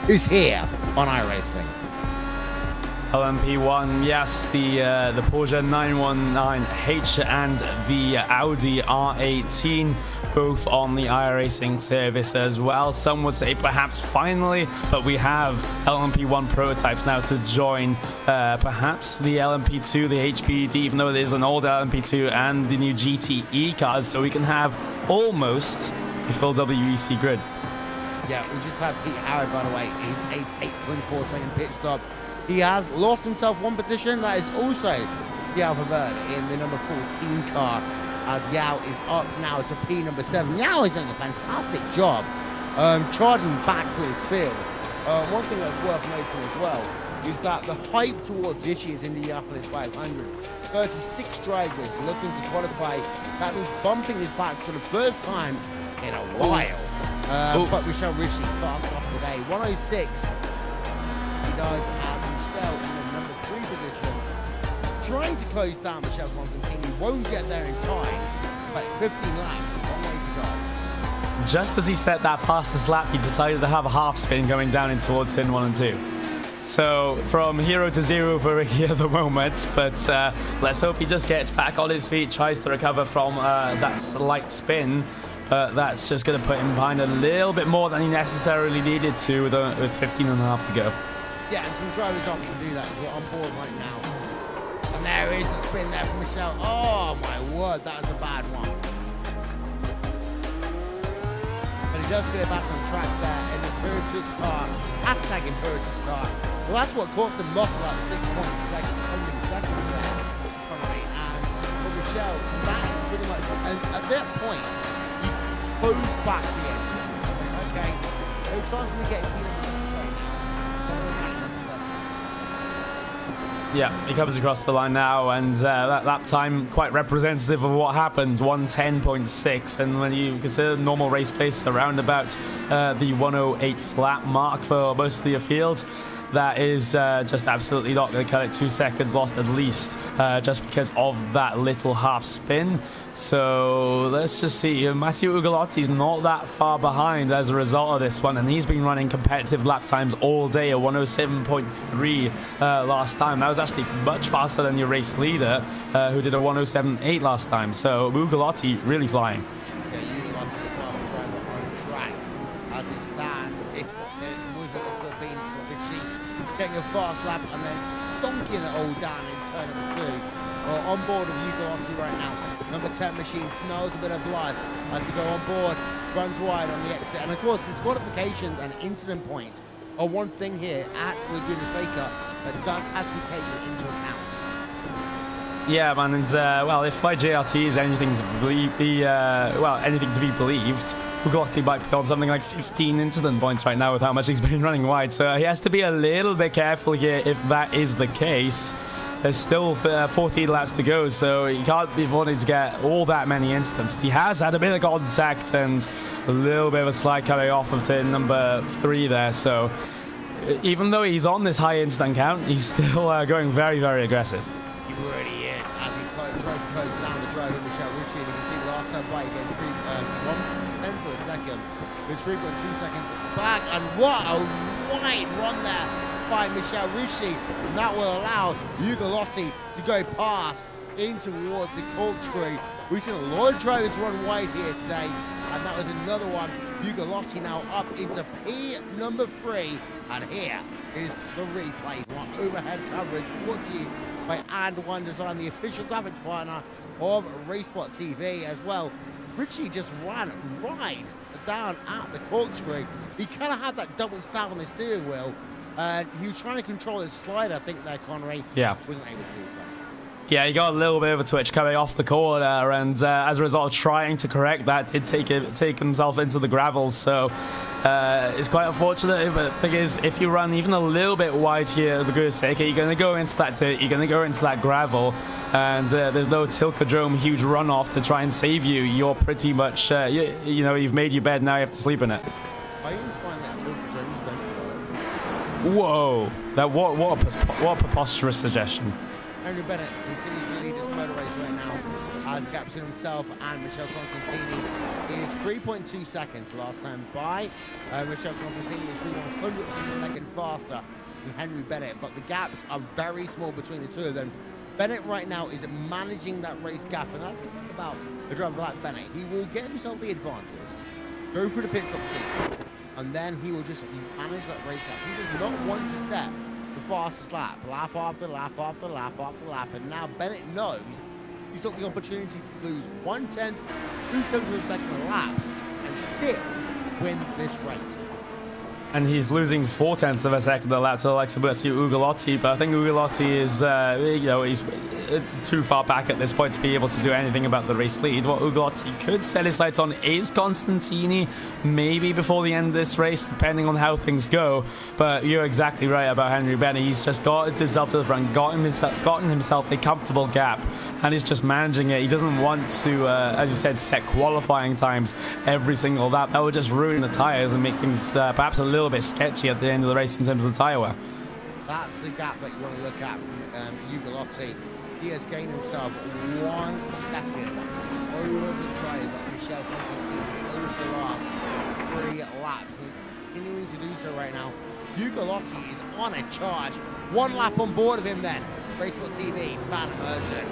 is here on iRacing. LMP1, yes, the Porsche 919H and the Audi R18, both on the iRacing service as well. Some would say perhaps finally, but we have LMP1 prototypes now to join perhaps the LMP2, the HPD, even though it is an old LMP2, and the new GTE cars, so we can have almost a full WEC grid. Yeah, we just had Pete Harrod, by the way, his 8.4-second pit stop. He has lost himself one position. That is also Yao Valverde in the number 14 car, as Yao is up now to P number 7. Yao is doing a fantastic job charging back to his field. One thing that's worth noting as well is that the hype towards this year's Indianapolis 500, 36 drivers looking to qualify. That means bumping is back for the first time in a while. But Michelle Ritchie fast off today, 106. He does have Michelle in the number 3 position, trying to close down Michelle Constantini. Won't get there in time, but 15 laps, one way to go. Just as he set that fastest lap, he decided to have a half spin going down in towards turn 1 and 2. So from hero to zero for Ricky at the moment, but let's hope he just gets back on his feet, tries to recover from that slight spin. That's just going to put him behind a little bit more than he necessarily needed to with 15 and a half to go. Yeah, and some drivers opt to do that. We're on board right now. And there is a spin there from Michelle. Oh my word, that was a bad one. But he does get it back on track there in the Purchase car. Hashtagging Purchase car. Well, that's what cost him lost about 6 points, like 100 seconds there. And for Michelle, that is pretty much, and at that point, he goes back the engine. Okay, so trying to get him. Yeah, he comes across the line now, and that lap time quite representative of what happened, 110.6, and when you consider normal race pace around about the 108 flat mark for most of your field, that is just absolutely not going to cut it. 2 seconds lost at least, just because of that little half spin. So let's just see. Matteo Ugalotti's not that far behind as a result of this one, and he's been running competitive lap times all day, a 107.3 last time. That was actually much faster than your race leader, who did a 107.8 last time. So Ugalotti really flying. Yeah, Ugalotti the fastest driver on track as it stands. If it was been Richie getting a fast lap and then stonking it all down in turn number 2. On board of Ugalotti right now. Number 10 machine smells a bit of blood as we go on board, runs wide on the exit. And of course, the qualifications and incident points are one thing here at Laguna Seca that does have to be taken into account. Yeah, man, and well, if my JRT is anything to anything to be believed, Ugalotti might be on something like 15 incident points right now with how much he's been running wide. So he has to be a little bit careful here if that is the case. There's still 14 laps to go, so he can't be wanting to get all that many incidents. He has had a bit of contact and a little bit of a slide coming off of turn number 3 there. So even though he's on this high incident count, he's still going very, very aggressive. He really is. As he tries to close down the drive with Michelle Ritchie, and you can see the last time by again, 1/10 of a second, with 3.2 seconds back, and what a wide run there by Michelle Ritchie, and that will allow Ugalotti to go past in towards the corkscrew. We've seen a lot of drivers run wide here today, and that was another one. Ugalotti now up into P number 3, and here is the replay for overhead coverage brought to you by And1 Design, the official graphics partner of RaceSpotTV as well. Ritchie just ran right down at the corkscrew. He kind of had that double stab on the steering wheel. He was trying to control his slide, I think, there, Connery. Yeah. Wasn't able to do so. Yeah, he got a little bit of a twitch coming off the corner, and as a result of trying to correct that, did take himself into the gravel. So it's quite unfortunate. But the thing is, if you run even a little bit wide here at Laguna Seca, you're going to go into that dirt, you're going to go into that gravel, and there's no Tilcadrome huge runoff to try and save you. You're pretty much, you know, you've made your bed, now you have to sleep in it. I even find that Tilcadromes don't. Whoa! That what a preposterous suggestion. Henry Bennett continues to lead this motor race right now as gaps in himself and Michele Constantini is 3.2 seconds last time by. Michele Constantini is 3/100th of a second faster than Henry Bennett, but the gaps are very small between the two of them. Bennett right now is managing that race gap, and that's the thing about a driver like Bennett. He will get himself the advantage, go through the pit stop sequence, and then he will just manage that race gap. He does not want to set the fastest lap after lap after lap after lap, and now Bennett knows he's got the opportunity to lose 1/10, 2/10 of a second a lap, and still win this race. And he's losing 4/10 of a second a lap to the likes of Ugolotti, but I think Ugolotti is, you know, he's too far back at this point to be able to do anything about the race lead. What Ugolotti could set his sights on is Constantini, maybe before the end of this race, depending on how things go. But you're exactly right about Henry Bennett. He's just gotten himself to the front, gotten himself a comfortable gap, and he's just managing it. He doesn't want to, as you said, set qualifying times every single lap. That would just ruin the tyres and make things perhaps a little bit sketchy at the end of the race in terms of the tyre wear. That's the gap that you want to look at from Ugolotti. He has gained himself 1 second over the driver, Michele Constantini, over the last 3 laps. He's continuing to do so right now. Ugolotti is on a charge. 1 lap on board of him then. RaceSpotTV fan version.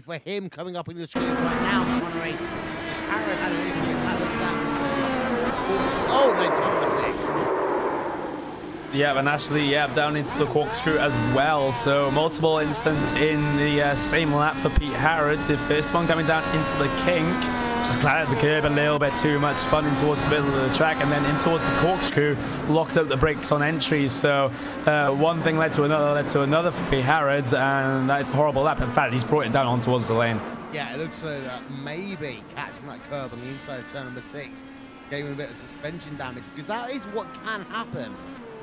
For him coming up in the screen right now, Connery. Harrod had an issue number 6. Yeah, and actually, down into the corkscrew as well. So multiple instances in the same lap for Pete Harrod. The first one coming down into the kink, just clattered the curb a little bit too much, spun in towards the middle of the track, and then in towards the corkscrew, locked up the brakes on entries. So one thing led to another for Pete Harrod, and that's a horrible lap. In fact, he's brought it down on towards the lane. Yeah, it looks like maybe catching that curb on the inside of turn number 6 gave him a bit of suspension damage, because that is what can happen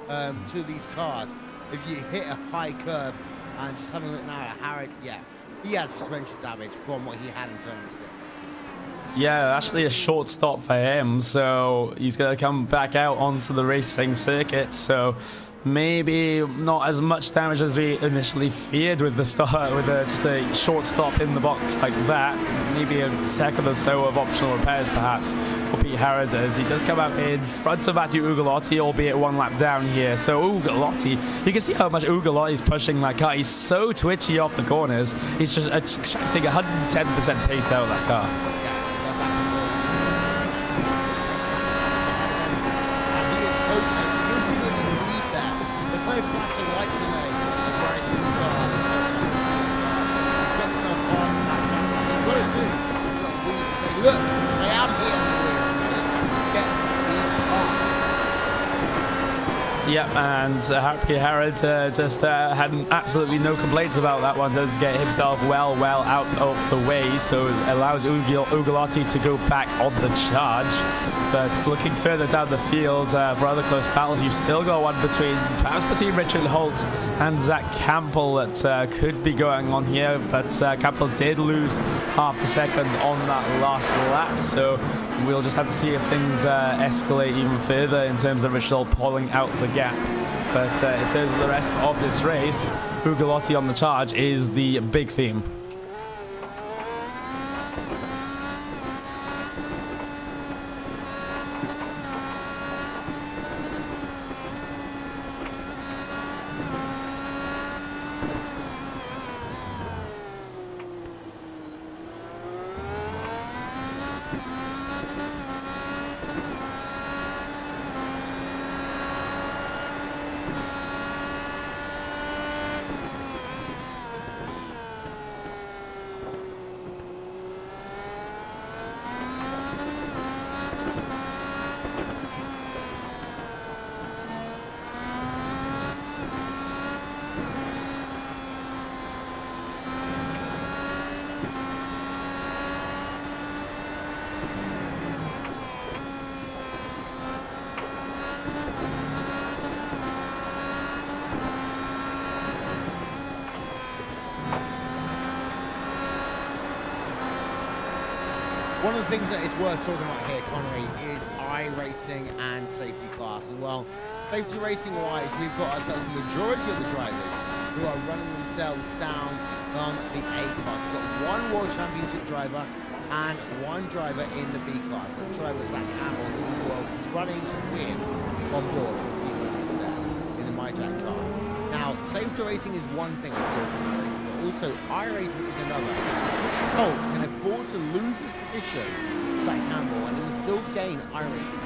to these cars if you hit a high curb. And just having a look now at Harrod, yeah, he has suspension damage from what he had in turn number 6. Yeah, actually a short stop for him, so he's going to come back out onto the racing circuit. So maybe not as much damage as we initially feared with the start, with just a short stop in the box like that. Maybe a second or so of optional repairs perhaps for Pete Harrod, as he does come out in front of Matthew Ugolotti, albeit 1 lap down here. So Ugolotti, you can see how much Ugolotti is pushing that car. He's so twitchy off the corners. He's just extracting 110% pace out of that car. Look, I am here. Yep, and Happy Herod just had absolutely no complaints about that one. Does get himself well out of the way, so it allows Ugolotti to go back on the charge. But looking further down the field for other close battles, you've still got one perhaps between Richard Holt and Zach Campbell that could be going on here. But Campbell did lose half a second on that last lap, so we'll just have to see if things escalate even further in terms of Richard Holt pulling out the gap. But in terms of the rest of this race, Ugolotti on the charge is the big theme. One of the things that is worth talking about here, Connery, is iRacing and safety class. And well, safety racing wise, we've got ourselves the majority of the drivers who are running themselves down on the A class. We've got one World Championship driver and one driver in the B class. That's driver Zach Campbell, who we were running with on board for a few minutes there in the MyJack car. Now, safety racing is one thing I'm talking about. Also, iRacing is another. Richard Holt can afford to lose his position to that Campbell and he will still gain iRacing.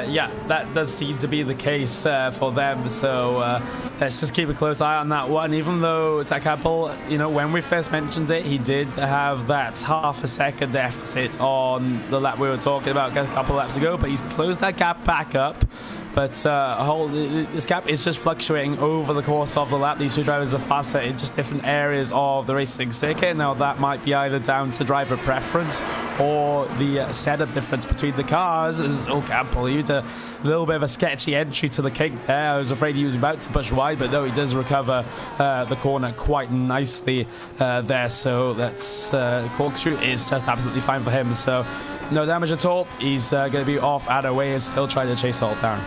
Yeah, that does seem to be the case for them. So let's just keep a close eye on that one. Even though Zach Campbell, you know, when we first mentioned it, he did have that half a second deficit on the lap we were talking about a couple laps ago, but he's closed that gap back up. But this gap is just fluctuating over the course of the lap. These two drivers are faster in just different areas of the racing circuit. Now, that might be either down to driver preference or the setup difference between the cars. As Campbell, he had a little bit of a sketchy entry to the kink there. I was afraid he was about to push wide, but no, he does recover the corner quite nicely there. So that's corkscrew is just absolutely fine for him. So no damage at all. He's going to be off out of way and still trying to chase Holt down.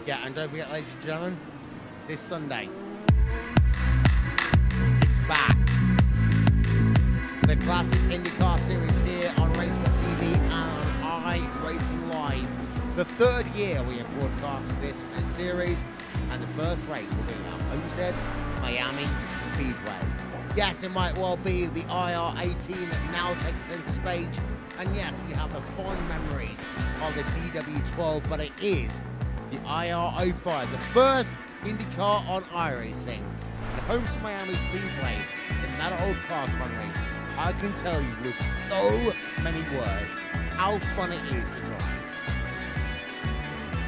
Yeah, and don't forget, ladies and gentlemen, this Sunday, it's back. The classic IndyCar Series here on RaceSpotTV and on iRacing Live. The third year we have broadcasted this series, and the first race will be at Homestead, Miami Speedway. Yes, it might well be the IR18 that now takes center stage, and yes, we have the fond memories of the DW12, but it is the IR05, the first IndyCar on iRacing. The host of Miami Speedway in that old car, Connery. I can tell you with so many words how fun it is to drive.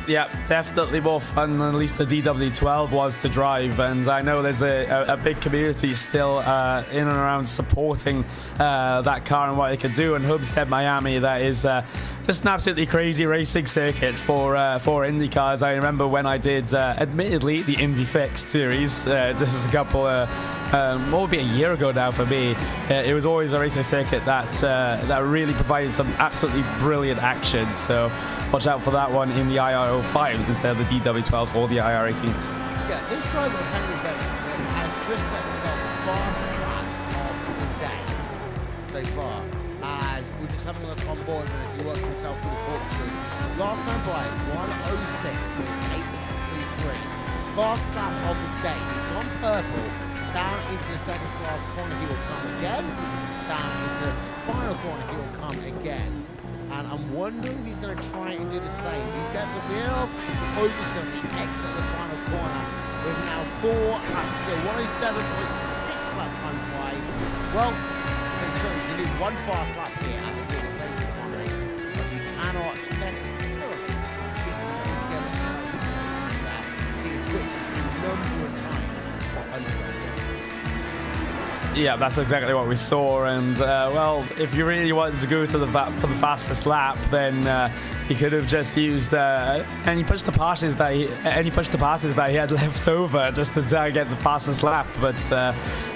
Yeah, definitely more fun than at least the DW12 was to drive, and I know there's a big community still in and around supporting that car and what it could do. And Homestead, Miami, that is just an absolutely crazy racing circuit for IndyCars. I remember when I did, admittedly, the Indy Fixed series just a couple what would be a year ago now for me. It was always a racing circuit that really provided some absolutely brilliant action. So watch out for that one in the IR05s instead of the DW12s or the IR18s. Yeah, this driver, Henry Benson, has just set himself the fastest lap of the day so far. As we're just having a look on board as he works himself through the corkscrew. Last time by 1:06.833. Fastest lap of the day. He's gone purple. Down into the second to last corner, he will come again. Down into the final corner, he will come again. And I'm wondering if he's going to try and do the same. He gets a bit of overstep. He exits the final corner with now 4 laps to go. 107.6 lap time wide. Well, make sure you need one fast lap here at the safety corner, but you cannot necessarily piece it together. number of times. Yeah, that's exactly what we saw. And well, if you really wanted to go to for the fastest lap, then he could have just used any push the passes that he had left over just to get the fastest lap. But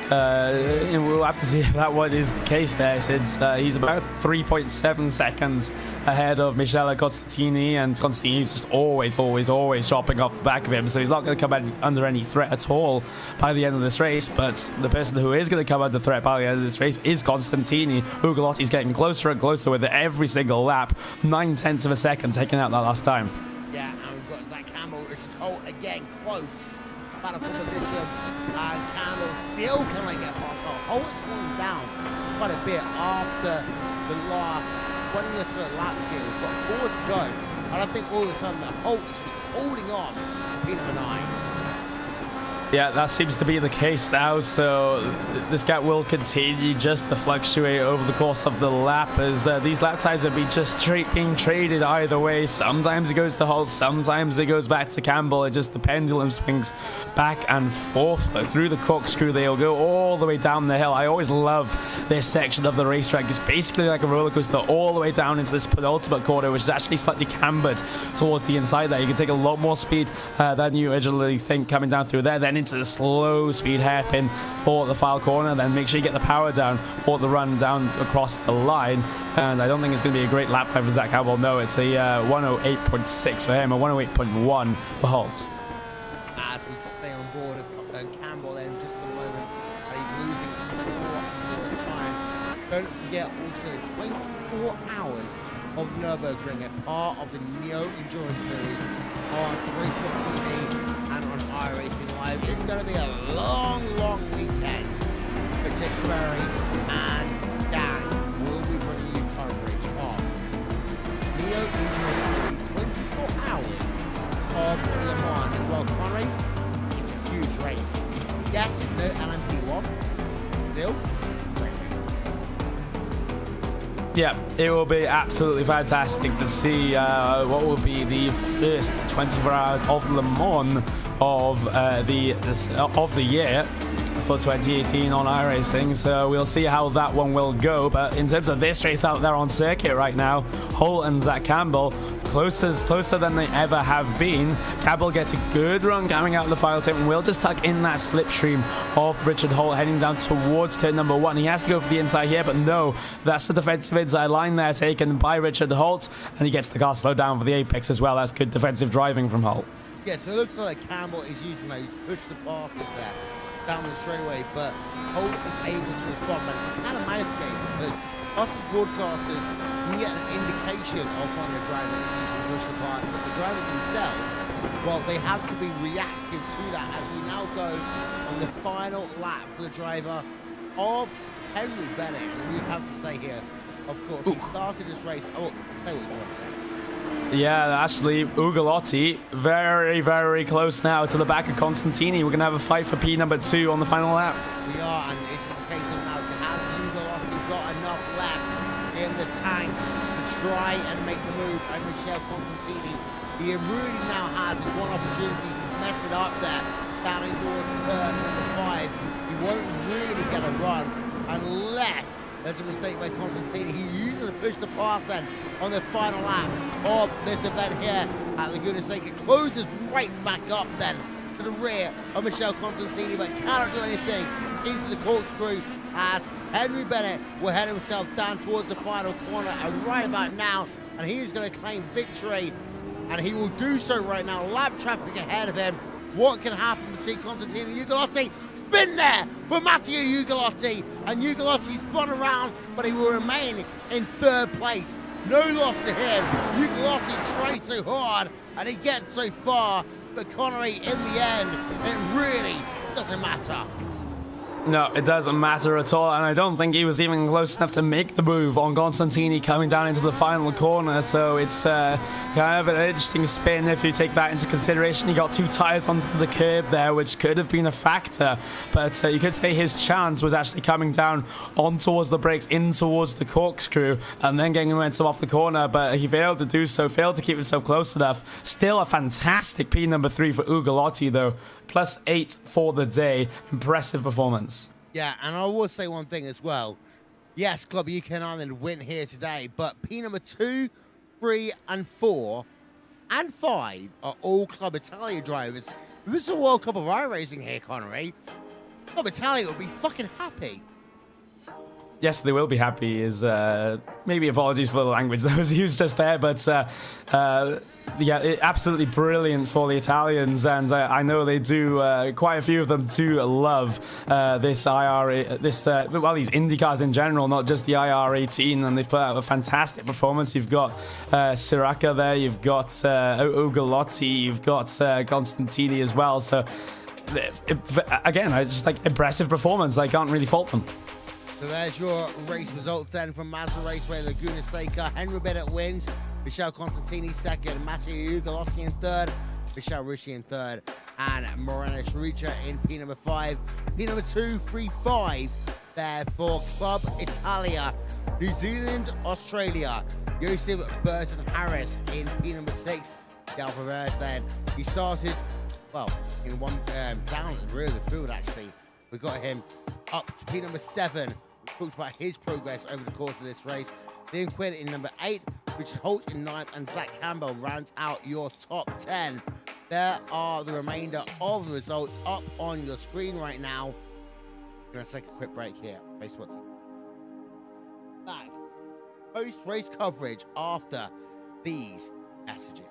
we'll have to see if that one is the case there, since he's about 3.7 seconds ahead of Michele Constantini, and Constantini's just always chopping off the back of him, so he's not going to come under any threat at all by the end of this race. But the person who is going to come under threat by the end of this race is Constantini. Ugalotti's getting closer and closer with every single lap, 9/10 of a second taking out that last time. Yeah, and we've got Zach Campbell, Richard Holt again close. Battle for position, and Campbell still can't get past Holt. Holt's falling down quite a bit after the last 20 or so laps here. We've got 4 to go, and I think all of a sudden that Holt is just holding on to P9. Yeah, that seems to be the case now, so this gap will continue just to fluctuate over the course of the lap, as these lap times will be just being traded either way. Sometimes it goes to Holt, sometimes it goes back to Campbell. It just, the pendulum swings back and forth. But through the corkscrew, they'll go all the way down the hill. I always love this section of the racetrack. It's basically like a roller coaster all the way down into this penultimate corner, which is actually slightly cambered towards the inside there. You can take a lot more speed than you originally think coming down through there, then into the slow speed hairpin for the final corner, then make sure you get the power down for the run down across the line. And I don't think it's going to be a great lap time for Zach Campbell. No, it's a 108.6 for him, a 108.1 for Holt. As we stay on board of Campbell then just for the moment, he's losing 4 time. Don't forget also 24 hours of Nürburgring, a part of the Neo Endurance Series on RaceSpotTV and on iRacing Live. It's going to be a long weekend for Tewksbury, and Dan will be bringing you coverage of Neo Endurance Series 24 hours of Le Mans. And well, Connery, it's a huge race. Yes, it's no LMP1, still great. Yeah, it will be absolutely fantastic to see what will be the first 24 hours of Le Mans of the year for 2018 on iRacing. So we'll see how that one will go. But in terms of this race out there on circuit right now, Holt and Zach Campbell closer than they ever have been. Campbell gets a good run coming out of the final turn, and we'll just tuck in that slipstream of Richard Holt heading down towards turn number 1. He has to go for the inside here, but no, that's the defensive inside line there taken by Richard Holt, and he gets the car slowed down for the apex as well. That's good defensive driving from Holt. Yeah, so it looks like Campbell is using those push the passes there down the straightaway, but Holt is able to respond. But it's kind of mouse game, because us as broadcasters, we get an indication of when the driver is using push the pass, but the drivers themselves, well, they have to be reactive to that as we now go on the final lap for the driver of Henry Bennett. And we have to say here, of course, he started this race. Oh, say what you want to say. Yeah, actually, Ugalotti very close now to the back of Constantini. We're going to have a fight for P number 2 on the final lap. We are, and it's a case of now, has Ugalotti got enough left in the tank to try and make the move? And Michele Constantini, he really now has his one opportunity. He's messed it up there, down towards turn number 5. He won't really get a run unless there's a mistake by Constantini. He uses the push to pass then on the final lap of this event here at Laguna Seca. Closes right back up then to the rear of Michele Constantini, but cannot do anything into the corkscrew as Henry Bennett will head himself down towards the final corner and right about now, and he is going to claim victory, and he will do so right now. Lap traffic ahead of him. What can happen between Constantini and Ugalotti? Spin there for Matteo Ugalotti, and Ugalotti spun around, but he will remain in 3rd place. No loss to him. Ugalotti tried so hard, and he gets so far, but Connery, in the end, it really doesn't matter. No, it doesn't matter at all, and I don't think he was even close enough to make the move on Constantini coming down into the final corner, so it's kind of an interesting spin if you take that into consideration. He got 2 tires onto the curb there, which could have been a factor, but you could say his chance was actually coming down on towards the brakes, in towards the corkscrew, and then getting momentum off the corner, but he failed to do so, failed to keep himself close enough. Still a fantastic P number 3 for Ugalotti, though. +8 for the day. Impressive performance. Yeah, and I will say one thing as well. Yes, Club UK and Ireland win here today, but P number 2, 3, and 4, and 5 are all Club Italia drivers. If this is a World Cup of iRacing here, Connery, Club Italia will be fucking happy. Yes, they will be happy. Is maybe apologies for the language that was used just there, but yeah, absolutely brilliant for the Italians, and I know they do. Quite a few of them do love well, these IndyCars in general, not just the IR18, and they've put out a fantastic performance. You've got Seca there, you've got Ugolotti, you've got Constantini as well. So again, I just like impressive performance. I can't really fault them. So there's your race results then from Mazda Raceway, Laguna Seca. Henry Bennett wins, Michele Constantini second, Matteo Ugolotti in third, Michele Ricci in third, and Moreno Schricha in P number 5. P number 2, 3, 5 there for Club Italia. New Zealand, Australia, Joseph Burton Harris in P number 6. Del Perez then, he started, well, in one down at the rear of the field actually. We got him up to P number 7. We talked about his progress over the course of this race. Liam Quinn in number 8, Richard Holt in 9th, and Zach Campbell rounds out your top 10. There are the remainder of the results up on your screen right now. I'm going to take a quick break here. RaceSpotTV. Back. Post-race coverage after these messages.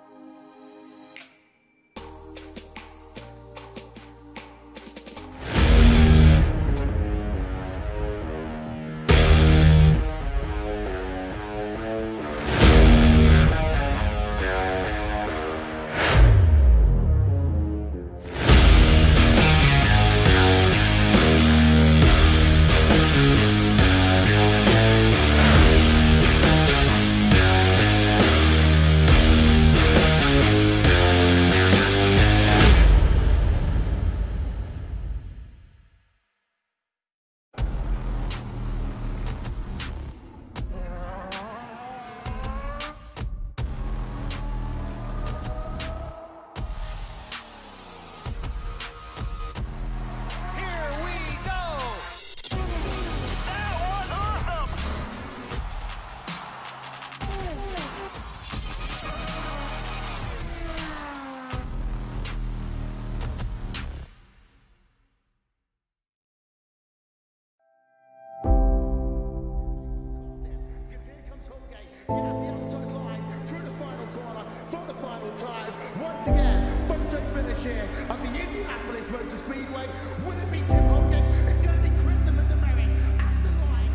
Once again, photo finish here of the Indianapolis Motor Speedway. Will it be Tim Hogan? It's going to be Christopher DeMerrick at the line.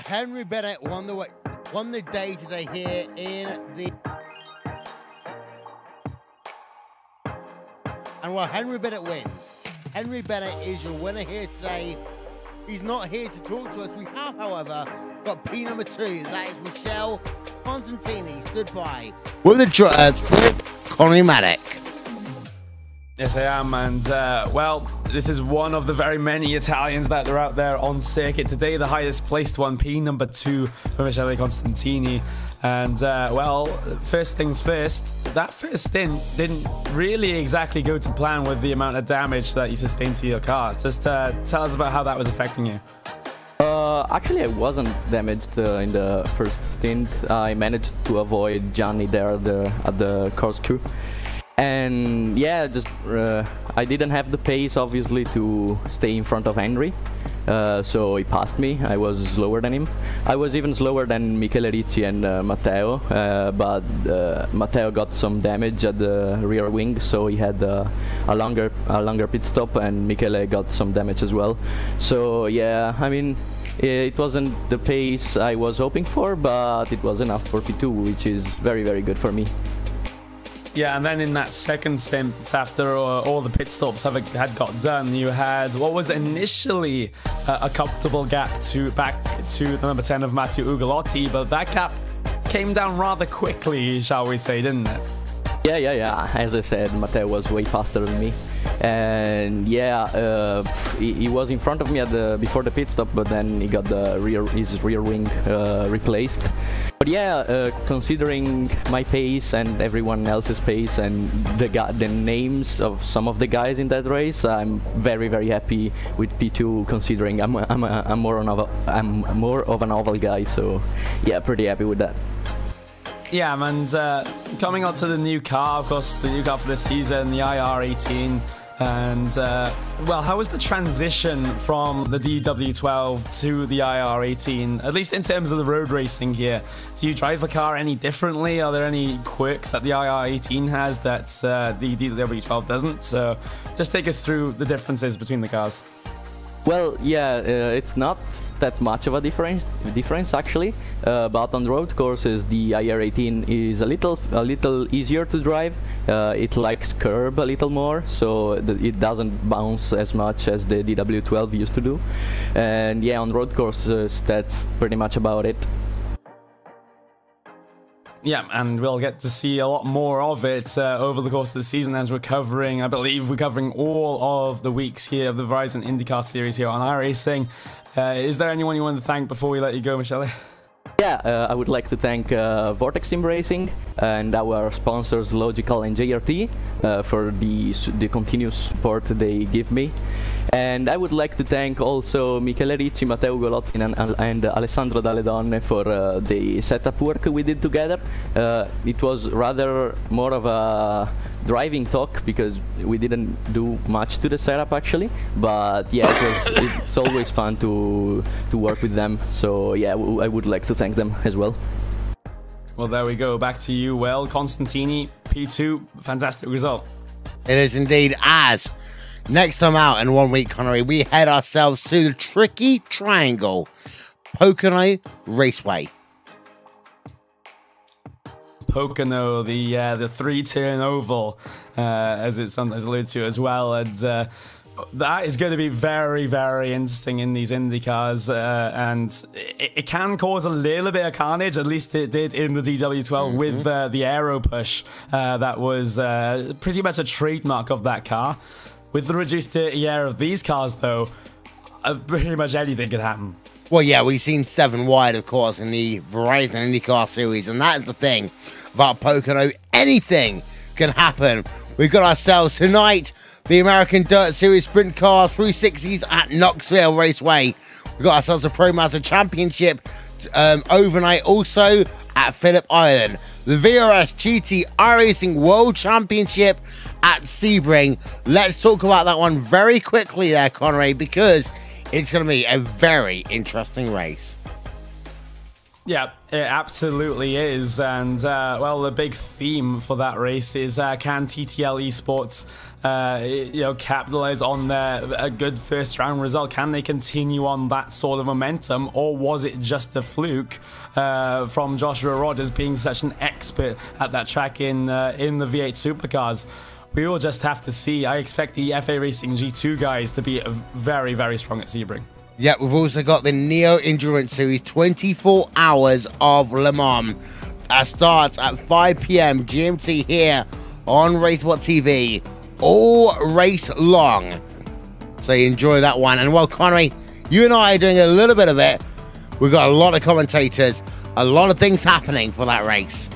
Henry Bennett won the day today here in the... And while Henry Bennett wins, Henry Bennett is your winner here today. He's not here to talk to us. We have, however, got P number 2. That is Michelle Constantini, stood by with Connery Maddock. Yes, I am, and well, this is one of the very many Italians that are out there on circuit today. The highest placed one, P number 2 for Michele Constantini. And well, first things first, that first stint didn't really exactly go to plan with the amount of damage that you sustained to your car. Just tell us about how that was affecting you. Actually, I wasn't damaged in the first stint. I managed to avoid Gianni there at the corkscrew. And yeah, just I didn't have the pace, obviously, to stay in front of Henry. So he passed me. I was slower than him. I was even slower than Michele Ricci and Matteo, but Matteo got some damage at the rear wing, so he had a longer pit stop, and Michele got some damage as well. So yeah, I mean, it wasn't the pace I was hoping for, but it was enough for P2, which is very, very good for me. Yeah, and then in that second stint, after all the pit stops had got done, you had what was initially a comfortable gap back to the number 10 of Matteo Ugolotti, but that gap came down rather quickly, shall we say, didn't it? Yeah. As I said, Matteo was way faster than me, and yeah, he was in front of me before the pit stop, but then he got his rear wing replaced. But yeah, considering my pace and everyone else's pace and the names of some of the guys in that race, I'm very, very happy with P2. Considering I'm more of an oval guy, so yeah, pretty happy with that. Yeah, and coming on to the new car, of course, the new car for this season, the IR18. And, well, how was the transition from the DW12 to the IR18, at least in terms of the road racing here? Do you drive the car any differently? Are there any quirks that the IR18 has that the DW12 doesn't? So just take us through the differences between the cars. Well, yeah, it's not that much of a difference actually, but on road courses the IR18 is a little easier to drive. It likes curb a little more, so it doesn't bounce as much as the DW12 used to do. And yeah, on road courses that's pretty much about it. Yeah, and we'll get to see a lot more of it over the course of the season as I believe we're covering all of the weeks here of the Verizon IndyCar Series here on iRacing. Is there anyone you want to thank before we let you go, Michele? Yeah, I would like to thank Vortex Sim Racing and our sponsors Logical and JRT for the continuous support they give me. And I would like to thank also Michele Ricci, Matteo Ugolotti and Alessandro Dalle Donne for the setup work we did together. It was rather more of a driving talk because we didn't do much to the setup actually, but yeah, it's always fun to work with them. So yeah, I would like to thank them as well. Well, there we go. Back to you, Well Constantini, P2, fantastic result. It is indeed. As next time out in 1 week, Connery, we head ourselves to the tricky triangle, Pocono Raceway. Pocono, the 3-turn oval, as it's sometimes alluded to as well, and that is going to be very, very interesting in these Indy cars, and it can cause a little bit of carnage. At least it did in the DW12 with the aero push. That was pretty much a trademark of that car. With the reduced dirty air of these cars, though, pretty much anything could happen. Well, yeah, we've seen 7 wide, of course, in the Verizon IndyCar Series, and that is the thing about Pocono. Anything can happen. We've got ourselves tonight the American Dirt Series Sprint Car 360s at Knoxville Raceway. We've got ourselves a ProMaster Championship overnight also at Phillip Island. The VRS GT iRacing World Championship at Sebring. Let's talk about that one very quickly there, Connery, because it's going to be a very interesting race. Yeah, it absolutely is. And, well, the big theme for that race is can TTL Esports, capitalize on a good first round result? Can they continue on that sort of momentum? Or was it just a fluke from Joshua Rogers being such an expert at that track in the V8 Supercars? We will just have to see. I expect the FA Racing G2 guys to be very, very strong at Sebring. Yeah, we've also got the Neo Endurance Series 24 Hours of Le Mans. That starts at 5 p.m. GMT here on RaceSpotTV, all race long. So you enjoy that one. And well, Connery, you and I are doing a little bit of it. We've got a lot of commentators, a lot of things happening for that race.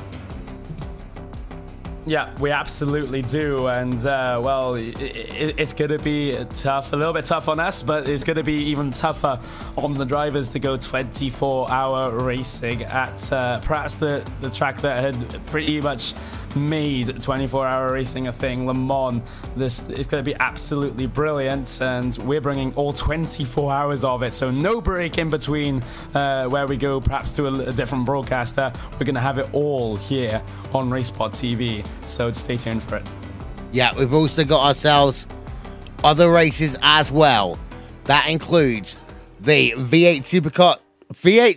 Yeah, we absolutely do, and well, it's going to be tough, a little bit tough on us, but it's going to be even tougher on the drivers to go 24-hour racing at perhaps the track that had pretty much made 24-hour racing a thing, Le Mans. This is going to be absolutely brilliant, and we're bringing all 24 hours of it, so no break in between where we go perhaps to a different broadcaster. We're going to have it all here on RaceSpotTV, so stay tuned for it. Yeah, we've also got ourselves other races as well. That includes the V8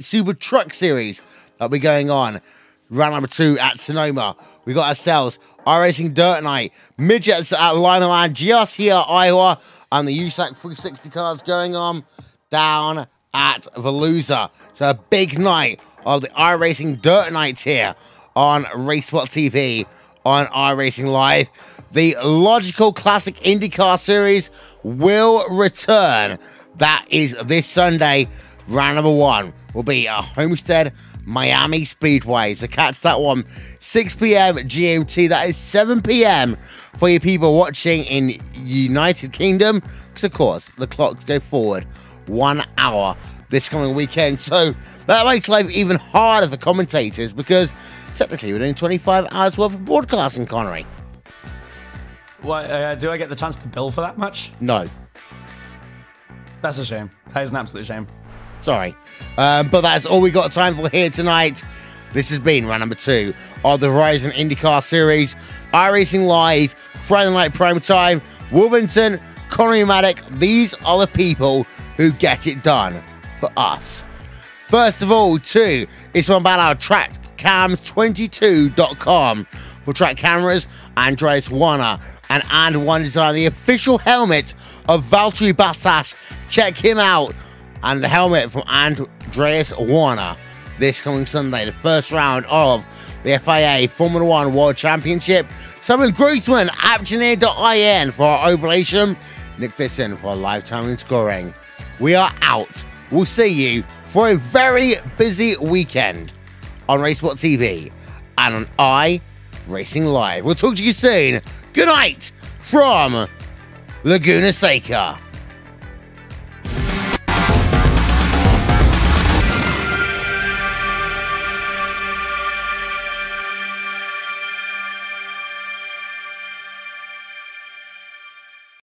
Super Truck Series that'll be going on round number 2 at Sonoma. We got ourselves iRacing Dirt Night, Midgets at Limeland, GRC at Iowa, and the USAC 360 cars going on down at Volusia. So a big night of the iRacing Dirt Nights here on RaceSpotTV on iRacing Live. The Logical Classic IndyCar Series will return. That is this Sunday. Round number 1 will be at Homestead Miami Speedway. So catch that one 6 p.m. GMT. That is 7 p.m. for you people watching in United Kingdom, because of course the clocks go forward 1 hour this coming weekend. So that makes life even harder for commentators, because technically we're doing 25 hours worth of broadcasting, Connery. What, do I get the chance to bill for that much? No. That's a shame. That is an absolute shame. Sorry. But that's all we got time for here tonight. This has been round number 2 of the Verizon IndyCar Series. iRacing Live, Friday night prime time. Wolverton, Connery Maddock, these are the people who get it done for us. First of all, too, it's one about our trackcams22.com for track cameras. Andreas Warner and One Design, the official helmet of Valtteri Bottas. Check him out. And the helmet from Andreas Warner this coming Sunday, the first round of the FIA Formula 1 World Championship. Simon Grossman, Aptioneer.in for our ovulation. Nick Thisson for our lifetime in scoring. We are out. We'll see you for a very busy weekend on RaceSpotTV and on iRacing Live. We'll talk to you soon. Good night from Laguna Seca.